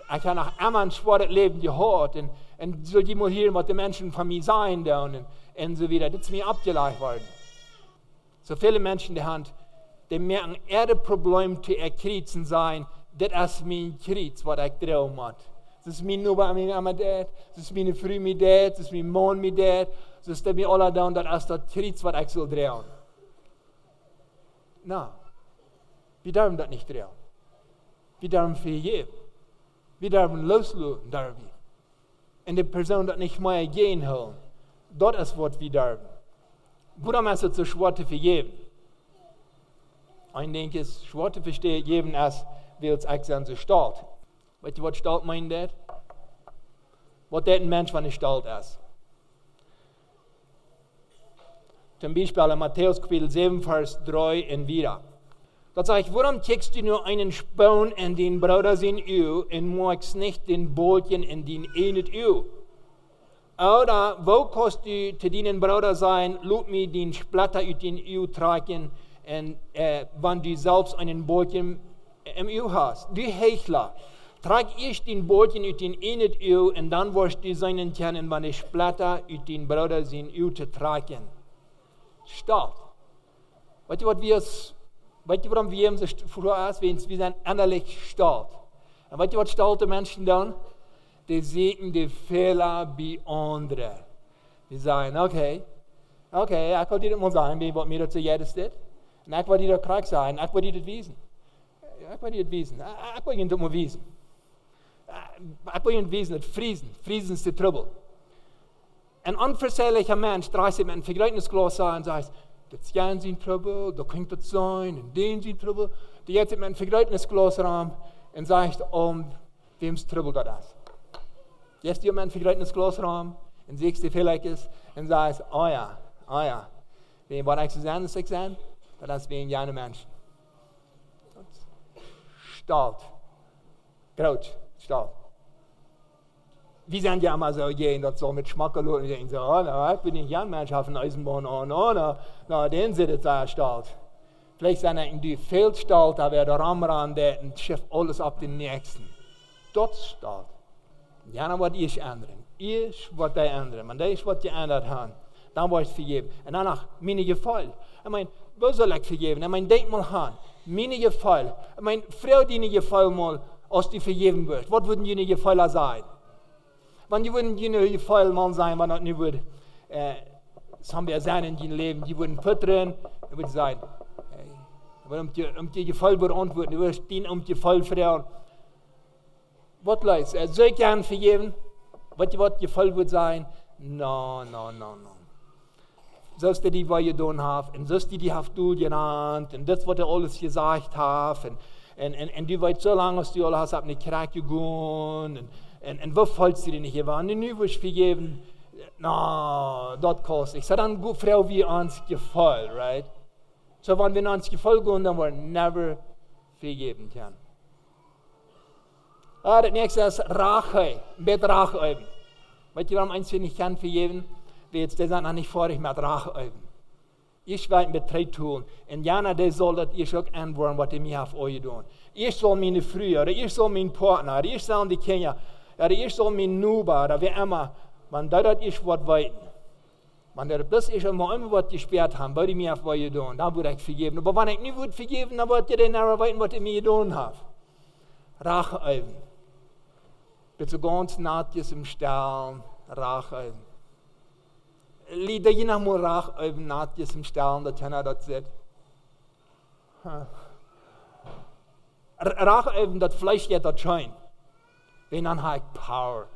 Ich habe nach einmal ein schweres Leben gehört. Und so die mal hier, was die Menschen von mir sein da und so weiter. Das ist mir abgelegt worden. So viele Menschen, die merken, das Problem zu erkriegen sein, das ist mein Kreuz, was ich drauf habe. Das ist mein Nuba, mein Dad, das ist meine Frau, mein Dad, das ist mein Mann, mein Dad, das ist mir alle da und das ist das Kreuz, was ich soll drehen. Nein, wir dürfen das nicht drehen. Wir dürfen vergeben. Wir dürfen loslassen, dürfen. Und die Person das nicht mehr gehen holen. Das ist, was wir dürfen. Warum ist es so schwer zu vergeben? Ich denke, es ist schwer zu vergeben, als weil es so stolz. Weißt du, was stolz meint das? Was das ein Mensch, wenn er stolz ist? Zum Beispiel in Matthäus Kapitel 7, Vers 3 und wieder. Da sagt, warum kickst du nur einen Span in den Bruder sein Öl und magst nicht den Bolchen in den einen Öl? Oder wo kannst du zu deinen Bruder sein, lass mir den Splitter aus den Öl tragen, und wenn du selbst einen Bolchen im Öl hast? Du Heuchler, trag ich den Bolchen aus den einen Öl und dann wirst du seinen können, wenn der Splitter aus den Bruder sein Öl zu tragen. Stolz. Weißt du, warum wir so früher ist? Wir sind innerlich stolz. Und weißt du, was stolze Menschen tun? Die sehen die Fehler bei anderen. Die sagen, okay, ich will dir das mal sagen, wie mir das zu jedem steht. Und ich will dir das krank sein, ich will dir das wissen. Ich will dir das wissen. Ich will dir das mal wissen. Ich will dir das wissen, das Friesen ist der Trouble. Ein unversehlicher Mensch dreht sich mit einem Vergleichnisglas an und sagt, das ist sein Trouble, da könnte das sein, und den sein Trouble. Die geht mit einem Vergleichnisglas ran und sagt, wem's Trouble das ist. Jetzt du mit einem Vergleichnisglas ran und siehst, die vielleicht ist, und sagst, oh ja, wen war ich zu sein, das ich sein? Das ist wie ein jener Mensch. Stolz. Stolz. Wir sind ja immer so gehen, das so mit Schmackerl und denken so, ich bin nicht ein Mensch auf den Eisenbahn an, den sitzt da stolz. Vielleicht sind die viel stolz, aber der Ramran, der schifft alles auf den Nächsten. Das ist stolz. Ja, was ich ändern. Ich, was die ändern. Wenn das, was die ändert haben, dann wird es vergeben. Und danach, meine Gefall. Wo soll ich vergeben? Denk mal an, meine Gefall. Frau, die Gefall mal, als die vergeben wird. Was würden die Gefaller sein? Wenn die würden die Gefall mal sein, wenn das nicht würde, das haben wir gesehen in ihrem Leben, die würden füttern, die würden sagen, um die Gefall würde antworten, die würden stehen die Gefall fragen. Was Leute, soll ich gern vergeben? Was Gefall wird sein? No. zoals die wat je doen heeft, en zoals die heeft doorgenannt, en dat wat alles gezegd heeft, en die weet zo lang als die alles op een krak gegaan, en wat valt sie dir nicht gewann, en nu was vergeben, dat kost ik. So dan goed vrouw wie ons geval, right? So wenn wir uns geval gaan, dan wordt never vergeben können. Das nächste ist Rache, mit Rache üben. Weißt du, warum eins wir nicht kann vergeben? Wir jetzt sind noch nicht vorig mit Rache üben. Ich werde mit drei tun. Und Jana, der soll das ich auch antworten, was mir auf euch tun. Ich soll meine Frühe, oder ich soll meinen Partner, oder ich soll die Kinder, oder ich soll meinen Nuba, oder wie immer. Wenn das ich was weiten. Wenn das ich immer was gesperrt haben, würde ich mir auf euch tun. Dann würde ich vergeben. Aber wenn ich nicht würde vergeben, dann würde ich den nachher weiten, was ich mir getan habe. Rache üben. Bitte ganz nahtjes im Stern, Rache üben. Lieder je nach mal Rache üben, nahtjes im Stern, dass keiner das sieht. Rache üben, das Fleisch geht das schein. Wenn dann habe ich Power,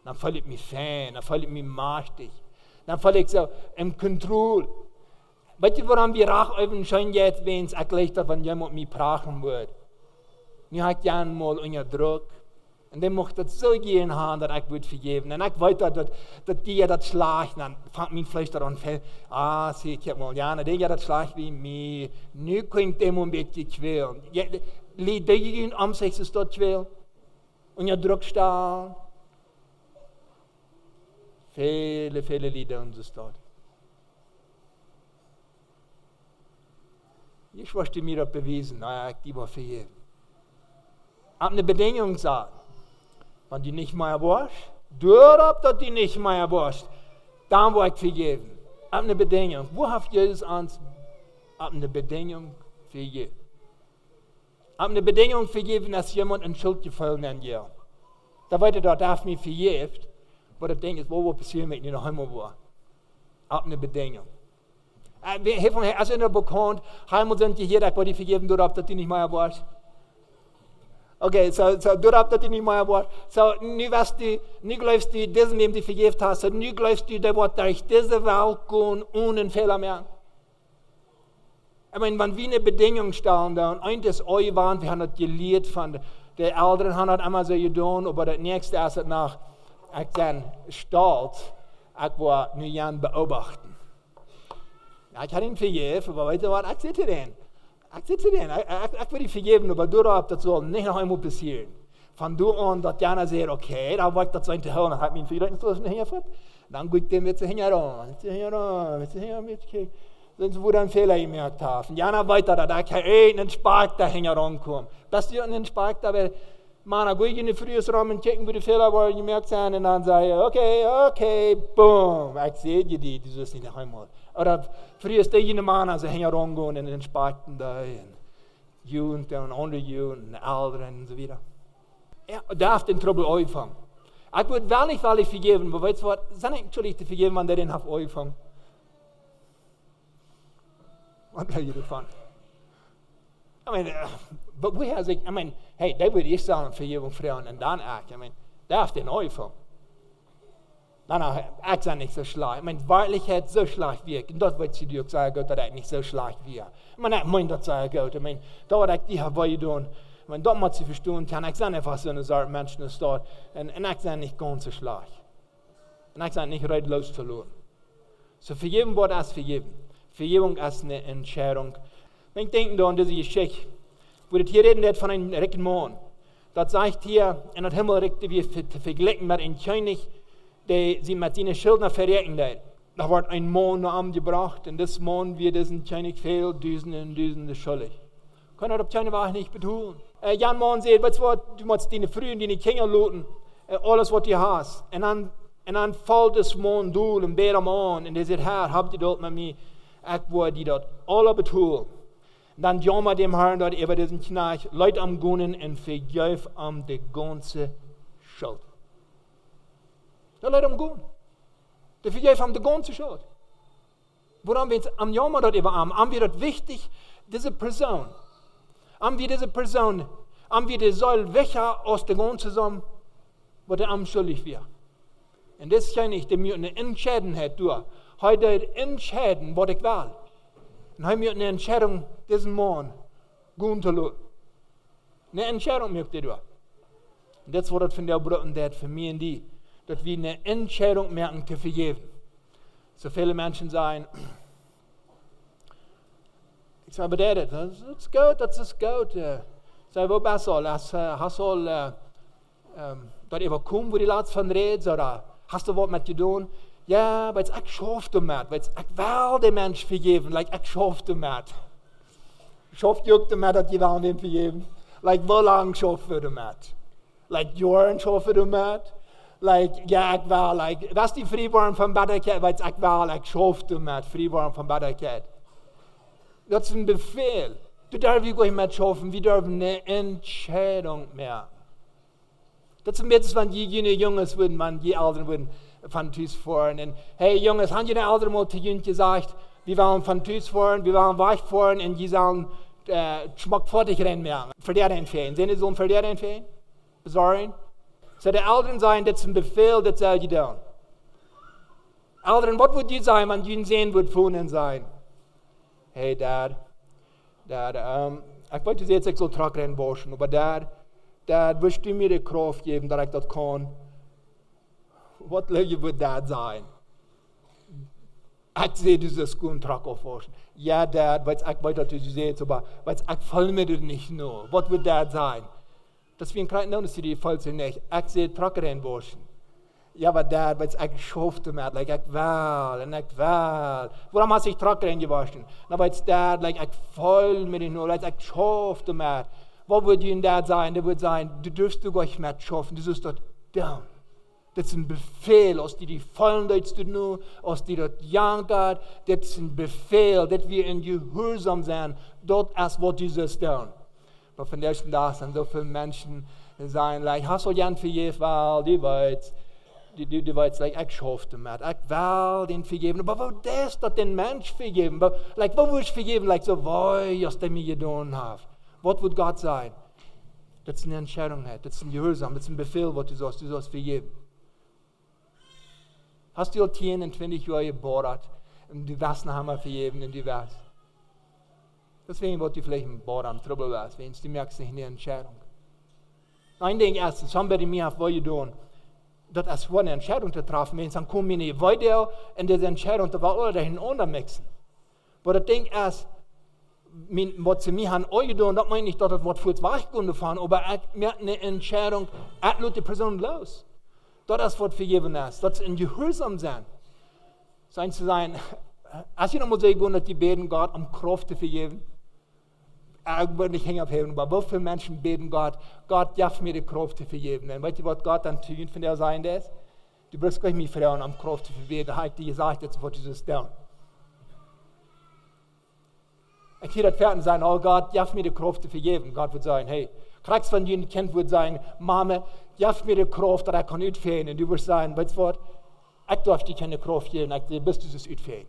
dann fühle ich mich fan, dann fühle ich mich mächtig, dann fühle ich so im Kontrolle. Weißt du, warum wir Rache üben schein jetzt, wenn es erklärt hat, wenn jemand mich prachen wird? Nu habe ich gerne mal unter Druck. Und dann mocht das so gehen haben, dass ich würde vergeben. Und ich weiß, dass die das schlagen, dann fängt mein Fleisch daran fällt. Sieh ich mal, ja, die das schlagen wie mir. Nu klingt dem ein bisschen quälen. Lied die gehen am sich ist dort quälen. Und ihr Druck stehen. Viele Lieder und so dort. Ich wollte mir das bewiesen, naja, ich die war vergeben. Ab eine Bedingung sagen. Wenn die nicht mehr warst, dass die nicht mehr warst, dann war ich vergeben. Ab eine Bedingung. Wo hat Jesus uns ab eine Bedingung vergeben? Ab eine Bedingung vergeben, dass jemand ein Schuldgefühl nennt, ja. Da weiter da darf mich vergeben, aber das Ding ist, wo passiert mit mir noch einmal war? Ab eine Bedingung. Als ihr noch bekannt, einmal sind die hier, dass die vergeben, dass die nicht mehr warst. Okay, so doordat dat niet meer wordt. So, nu glaubst du, diesem die vergeeft hast, so, nu glaubst du, der wird durch diese Welt gehen, ohne Fehler mehr. Ich meine, wenn wir eine Bedingung stellen, dann, eins ist euch waren, wir haben das gelehrt von den Älteren, haben das immer so getan, aber das nächste ist nach, ich bin stolz, ich war nur Jan beobachten. Ja, ich habe ihn vergeben, aber weißt du was, ich sitze den. Ich will vergeben, aber dadurch, das soll nicht noch einmal passieren. Von da an, dass Jana sagt, okay, da war ich das sein zu hören, dann hat mich vielleicht nicht hingefallen. Dann geht der mit sich hingeran, sonst wurde ein Fehler gemerkt haben. Jana weiter, da kann einen Spark da hingerankommen. Dass du einen Spark da wäre, man, gehe ich in die frühes Raum und checken, wo die Fehler waren, gemerkt haben, und dann sage ich, okay, boom, ich sehe die sollst nicht noch einmal. Oder früher ist der Mann, also herangehen und den Sparten da, und Jugend und andere Jugend und Älteren und so weiter. Er darf den Trouble anfangen. Ich würde wirklich vergeben, aber weißt du was, sind ich schuldig zu vergeben, wenn der den hat anfangen? Was glaube ich davon? But woher sich, hey, da würde ich sagen, Vergebung Frauen und dann darf den anfangen. Nein, ich sage nicht so schlecht. Wahrlichkeit so schlecht wirkt. Und das wird sie dir sagen, Gott, dass ich nicht so schlecht wirkt. Ich meine, das sagt Gott. Da hat ich die Hawaii tun. Das muss sie verstehen kann. Ich sage einfach so eine Sorte Menschen ist dort. Und ich sage nicht ganz so schlecht. Und ich sage nicht redlos verloren. So vergeben wird als vergeben. Vergebung ist eine Entscheidung. Ich denke da an diese Geschichte, wo das hier reden von einem reichen Mann. Das sagt hier, in das Himmel rechte wir verglichen mit einem König, der sie mit seinen Schuldner verrecken hat. Da wird ein Mann nach ihm gebracht und das Mann wird diesen König viel Düsende schuldig. Kann er das keine Wahrheit nicht betonen. Jan Mann sagt, weißt du, du musst deine Frühen, deine Kinder looten, alles was du hast. Und dann fällt das Mann durch und betet am an und er sagt, Herr, habt ihr dort mit mir, ich will die dort alle betonen. Dann jammert dem Herrn dort über diesen Knecht, Leute am Gunnen und vergib ihm die ganze Schuld. Da Leute am Gunnen. Der vergib ihm die ganze Schuld. Woran wir am Jammer dort über haben wir dort wichtig, diese Person, haben wir die soll welcher aus der ganzen zusammen, wo der am schuldig wird. Und das kann ich, die müssen eine Entscheidenheit durch. Heute entscheiden, was ich will. Und heute müssen eine Entscheidung diesen Morgen gut zu tun. Eine Entscheidung möchte ich durch. Und das war das von der Bruder und das für mich und die, dass wir eine Entscheidung merken zu vergeben. So viele Menschen sagen, ich sage, das ist gut, das ist gut. Ich sage, wo besser, hast du dort überkommen, wo die Leute von reden, oder hast du was mit dir tun? Ja, weil ich schaffe damit, weil ich will den Menschen vergeben, ich schaffe damit. Schafft juckt damit, dass die wollen dem vergeben. Wie lange schaffe ich damit? Jahren schaffe ich damit? Ja, ich will, was die Freiwaren von Bitterkeit, weil ich will, ich schaffe damit, Freiwaren von Bitterkeit. Das ist ein Befehl. Du darfst nicht mit schaffen, wir dürfen eine Entscheidung mehr. Das ist jetzt, wenn die Jungs würden, wenn die Eltern würden von Tüß fahren. Und, hey Jungs, haben die Eltern mal zu Jungen gesagt, wir wollen von Tüß fahren, wir wollen weich fahren und die sollen schmackfertig rennen mehr. Für die empfehlen. Sind die so für die empfehlen? Besorgen? So die Eltern sagen, das ist ein Befehl, das soll die tun. Eltern, was würdet ihr sagen, wenn ihr sehen würdet von ihnen sein? Hey Dad, ich wollte jetzt nicht so Truckrennen waschen, aber Dad, willst du mir die Kraft geben, dass ich das kann? Was würde Dad sein? Ich sehe dieses guten Truck aufwaschen. Ja, Dad, weil ich weiter zu sehen, aber weil ich voll mir das nicht nur. Was würde Dad sein? Das ist wie ein kleiner Unterschied, die voll sind nicht. Ich sehe Truckrennen waschen. Ja, aber Dad, weil ich schaffe damit, ich will. Warum hast du Truckrennen gewaschen? Na, weil Dad, ich voll mit den nur, ich schaffe damit. Was würde Ihnen Dad sein? Der würde sagen, du darfst du euch mit schaffen, du sollst dort down. Das ist ein Befehl, aus die vollen Deutsch zu tun, aus die dort jankert, das ist ein Befehl, dass wir in Gehorsam sind, dort erst, was du sollst tun. Aber von der ersten Tag sind so viele Menschen, die sagen, hast du gern für jeden Fall, die weißt, ich schaffe damit, ich will den vergeben, aber wo das den Mensch vergeben? Wo willst du vergeben, so, was der mir getan hat? Was wird Gott sein? Das ist eine Entscheidung, das ist ein Gehorsam, das ist ein Befehl, was du sollst vergeben. Hast du 10 und 20 Jahre gebadet und du wirst noch einmal vergeben und du wirst. Deswegen wird du vielleicht im Bad am Trouble wirst, wenn du merkst nicht eine Entscheidung. Ein Ding erstens, somebody mir hat was getan. Das ist eine Entscheidung zu treffen, wenn dann kommen wir nicht weiter in diese Entscheidung, da war alle dahin untermixen. Aber das Ding ist, was sie mir haben getan, das meine ich, dass das Wort für zwei Stunden fahren, aber mir hat eine Entscheidung, ich lasse die Person los. Das ist, was vergeben ist, das ist ein Gehorsam sein. Sein zu sein, als ich noch mal sagen, dass die beten Gott, um Kraft zu vergeben, ich würde nicht hängen aufheben, aber wie viele Menschen beten Gott, Gott, darf mir die Kraft zu vergeben. Und weißt du, was Gott dann tun von der sein ist? Du brauchst gleich mich fragen, um Kraft zu vergeben, da habe ich dir gesagt, jetzt wird dieses tun. Ich kann das fertig sein, oh Gott, darf mir die Kraft zu vergeben. Gott wird sagen, hey, kriegst von dir ein Kind, wird sagen, Mama, darf mir die Kraft, dass ich kann utfehlen. Und du wirst sagen, weißt du was, ich darf dir keine Kraft geben, ich bist du das utfehlen.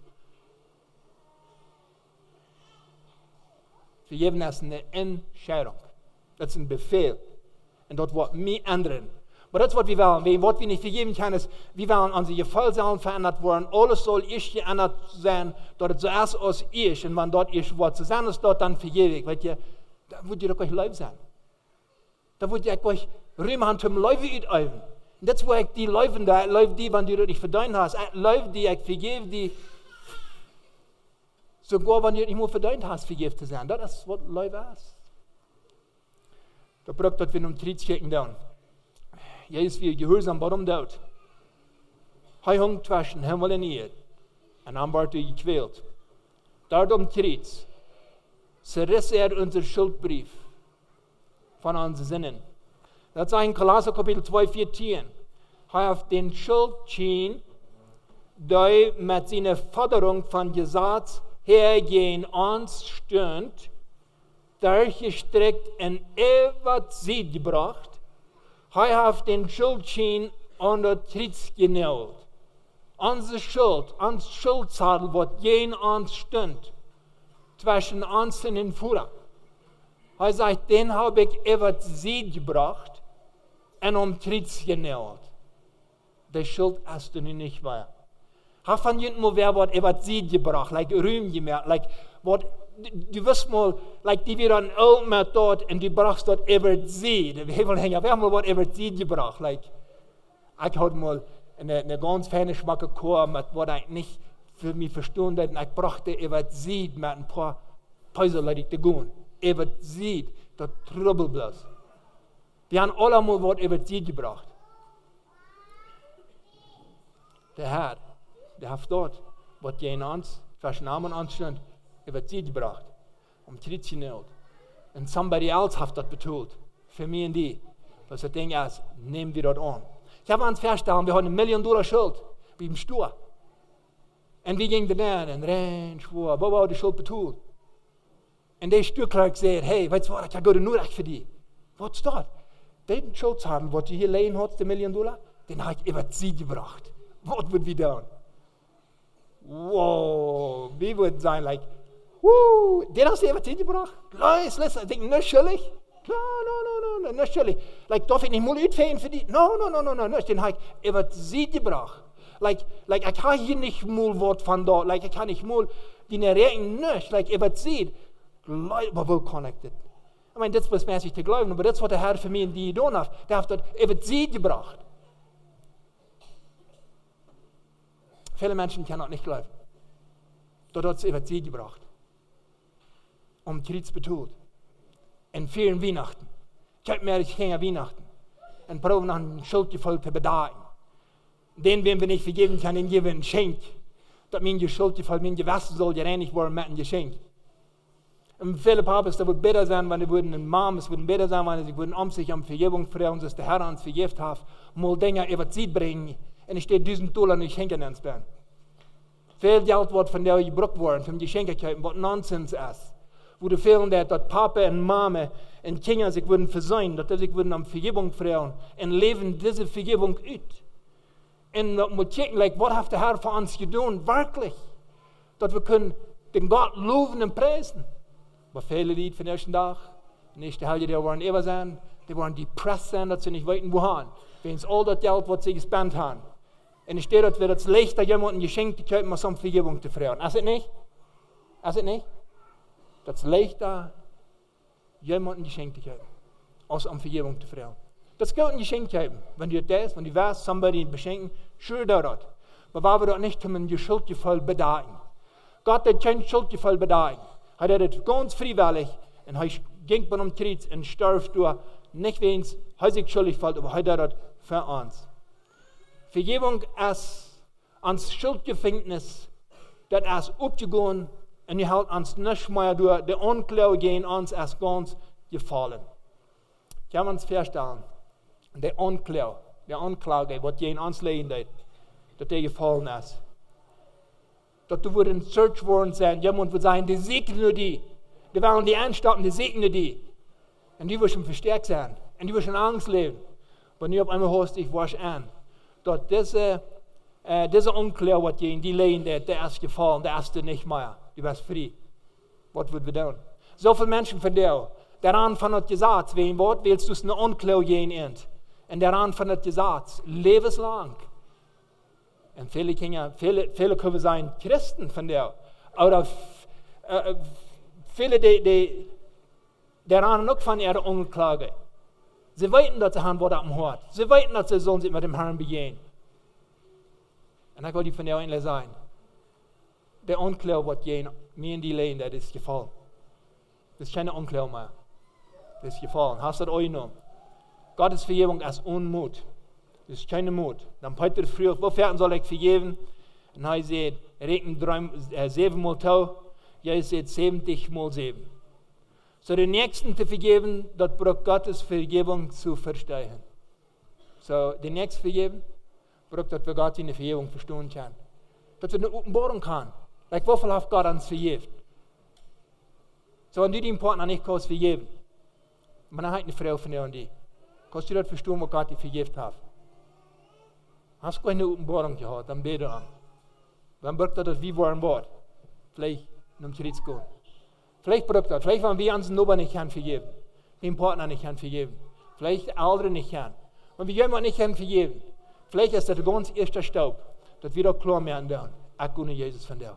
Vergeben ist eine Entscheidung. Das ist ein Befehl. Und das wird mich ändern. Aber das ist, was wir wollen. Was wir nicht vergeben können, ist, wir wollen unsere Gefallsalen verändert werden. Alles soll ich geändert sein, dass es zuerst aus ich. Und wenn dort ich was zu sein ist, dort dann vergebe ich. Da wird ihr doch euch Leib sein. Da wird ihr euch Rühmen zum Leuwe üben. Und das ist, wo ich die Leuven da, die, wenn du das nicht verdient hast, Leuve die, ich vergebe die, sogar wenn du nicht mehr verdient hast, vergeben zu sein. Das ist, was Leuwe ist. Da braucht das, wenn um Kjreken down. Jesus, wie gehorsam, warum dort? Hij hung zwischen Himmel und Erde. Und dann wurde er gequält. Dort um Kjreken zerriss unser Schuldbrief von unseren Sinnen. Das ist in Klasse Kapitel 2, 14. Er hat den Schuldschein, der mit seiner Forderung von Gesetz hergehen uns stund, durchgestreckt in ewig Sieg gebracht. Er hat den Schuldschein unter Tritt genäht. Unsere Schuld, unser Schuldzettel, wird gegen uns stund, zwischen uns und den Führer. Er sagt, den habe ich ewig Sieg gebracht und Tritt genäht. die Schuld hast du nicht mehr. Hast von jemandem mal wer was über Sied gebracht, Rühm gemerkt, du wirst mal, die wir dann alt mit dort und du brauchst dort über Sied. Wir haben mal was über Sied gebracht, ich hatte mal eine ganz feine Schmacke Chor, mit was ich nicht für mich verstanden habe, und ich brachte über Sied mit ein paar Päuser, zu gehen. Über Sied, das Trübbel bloß. Wir haben alle mal was über Sied gebracht. Der Herr, der hat dort, was je in uns, Namen anstand, über Sied gebracht. Traditionell. Und somebody else hat das betont. Für mich und die. Was das Ding ist, nehmen wir das an. Ich habe uns festgestellt, wir haben $1 Million Schuld. Wie im Stur. Und wir gingen dann und rein, schwor, wo war die Schuld betont? Und der Stückklerk sagt, hey, weißt du was, ich habe nur recht für die. Was ist das? Den Schuldzettel, was du hier liegen hast, $1 Million, den habe ich über Sied gebracht. Was wird wir tun? Wow, wie wird es sein, den hast du über Sied gebracht? Listen, ich denke, nicht schuldig? No, nicht schuldig. Darf ich nicht mal uitfegen für die? No, den habe ich über Sied gebracht. Ich habe hier nicht mal was von dort, ich kann nicht mal die Regen nicht, über Sied. Aber wo kann ich das? Ich meine, das ist mäßig zu glauben, aber das, was der Herr für mich in die getan hat, der hat das über Sied gebracht. Viele Menschen können das nicht glauben. Dort hat es über Sied gebracht. Krieg betont. In vielen Weihnachten. Ich habe mir keine Weihnachten. Und probieren nach einem Schuldgefühl zu bedagen. Den, wem wir nicht vergeben können, den geben wir ein Geschenk. Das mein Schuldgefühl, mein Gewissen soll gereinigt werden mit einem Geschenk. Und viele Papes, das wird besser sein, wenn die würden, und Mamas würden besser sein, wenn sie würden sich um Vergebung freuen, dass der Herr uns vergibt hat, mal Dinge über Zeit bringen. Und es steht $1.000 nicht schenken ins Bern. Viel Geld wird von der gebraucht worden, um Geschenke zu kaufen, was Nonsens ist. Wo die vielen, dass Papa und Mama und Kinder sich würden versöhnen, dass sie sich würden um Vergebung freuen und leben diese Vergebung aus. Und wir checken, was hat der Herr für uns getan, wirklich. Dass wir können den Gott loben und preisen. Aber viele Lied von ersten Tag, nicht die Hälfte, die wollen immer sein, die wollen depressed sein, dass sie nicht weiten, wohin. Wenn es all das Geld, was sie gespendet haben. Und es steht, dass wir das leichter jemandem Geschenk zu kaufen, als um Vergebung zu freuen. Ist es nicht? Ist es nicht? Das ist leichter, jemandem Geschenk zu kaufen, als um Vergebung zu freuen. Das gilt ein Geschenk zu haben. Wenn du das, wenn du weißt, somebody beschenken, sure das. Aber wir das nicht um ein Schuldgefühl bedagen. Gott hat kein Schuldgefühl bedagen. Er hat das ganz freiwillig und er ging bei einem Krieg und starb durch, nicht wegen er sich schuldig fällt, aber er hat das für uns. Vergebung ist ans Schuldgefängnis, das ist aufgegangen und er hält uns nicht mehr durch. Die Anklage gegen uns ist ganz gefallen. Ich habe uns feststellen, die Anklage, was gegen uns liegen hat, dass der gefallen ist. Dass du würden Search worden sein, jemand würde sagen, die segnen nur die. Die wollen die anstoppen, die segnen die. Und die würden verstärkt sein. Und die würden Angst leben. Aber nie auf einmal hörst ich wasch an. Dass diese Anklage, was gegen die liegen, der ist gefallen, der ist nicht mehr. Du bist frei. Was würden wir tun? So viele Menschen von dir, der Rand von das Gesetz, wegen was willst du eine Anklage gehen? Und der Rand von das Gesetz, lebenslang. Und viele können sein Christen von der. Oder viele, der Rand noch von ihrer Anklage. Sie wissen, dass sie haben, was am Hort. Sie wissen, dass sie sollen sich mit dem Herrn begehen. Und dann kann ich von der eigentlich sagen, der Anklage, was mir in die Lehen, das ist gefallen. Das ist keine Anklage mehr. Das ist gefallen. Hast du das euch noch? Gottes Vergebung ist Unmut. Das ist keine Mut. Dann Peter früher, wofür soll ich vergeben? Und er sagt, rechnen 7 mal 2, ja, ich sagt 70 mal 7. So den Nächsten zu vergeben, das braucht Gottes Vergebung zu verstehen. So den Nächsten vergeben, braucht, dass wir Gott in der Vergebung verstehen können. Dass wir eine Offenbarung haben. Wofür hat Gott uns vergeben? So, wenn du den Partner nicht kannst vergeben, man hat eine Frau von dir und die, kannst du das verstehen, was Gott dir vergeben hat. Hast du keine Offenbarung gehabt, dann bete an. Dann braucht das wie war ein Wort. Vielleicht um zu gehen. Vielleicht braucht das, vielleicht wenn wir uns Nachbarn nicht vergeben, den Partner nicht vergeben, vielleicht andere nicht können. Und wir jemand nicht vergeben, Vielleicht ist das der ganz erste Staub, dass wir da klar werden dürfen. Ich gehe Jesus von dir.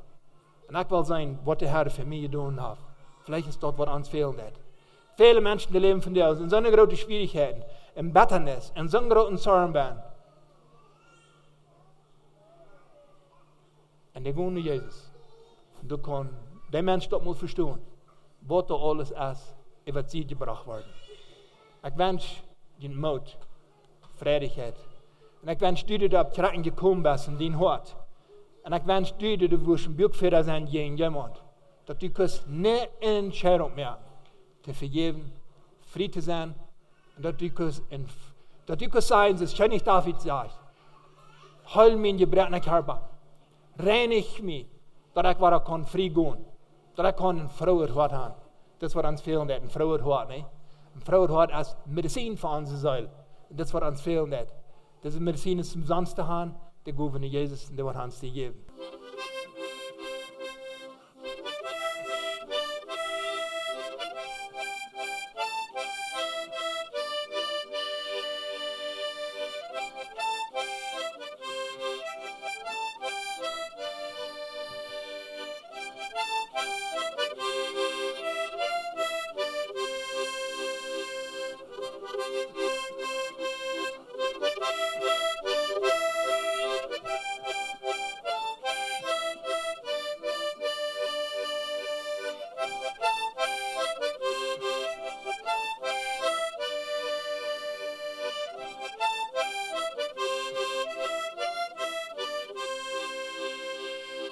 Und ich will sein, was der Herr für mich getan hat. Vielleicht ist das, was uns fehlt. Viele Menschen, die leben von dir, in so großen Schwierigkeiten, in Bitternis, in so großen Sorgen werden. Und die gehen zu Jesus. Und du kannst, der Mensch dort muss verstehen, was da alles ist, wird sie gebracht worden. Ich wünsche dir Mut, Freudigkeit. Und ich wünsche dir, dass du auf Kjreken gekommen bist in dein Hort. Und ich wünsche dir, dass du ein Buakfiera sein gegen jemand. Dass du nicht in Entscheidung mehr zu vergeben, frei zu sein. Und dass du sagen, das kann ich David sagen. Heul mein gebrochenen Körper. Reinig mich, dass ich wieder frei gehen. Dass ich ein Frauenhort haben. Das war uns fehlen, ein Frauenhort. Ein Frauenhort ist Medizin für unsere Seele. Das war uns fehlen. Das ist Medizin, zum sonst zu haben, der geben Jesus und der wird uns die geben.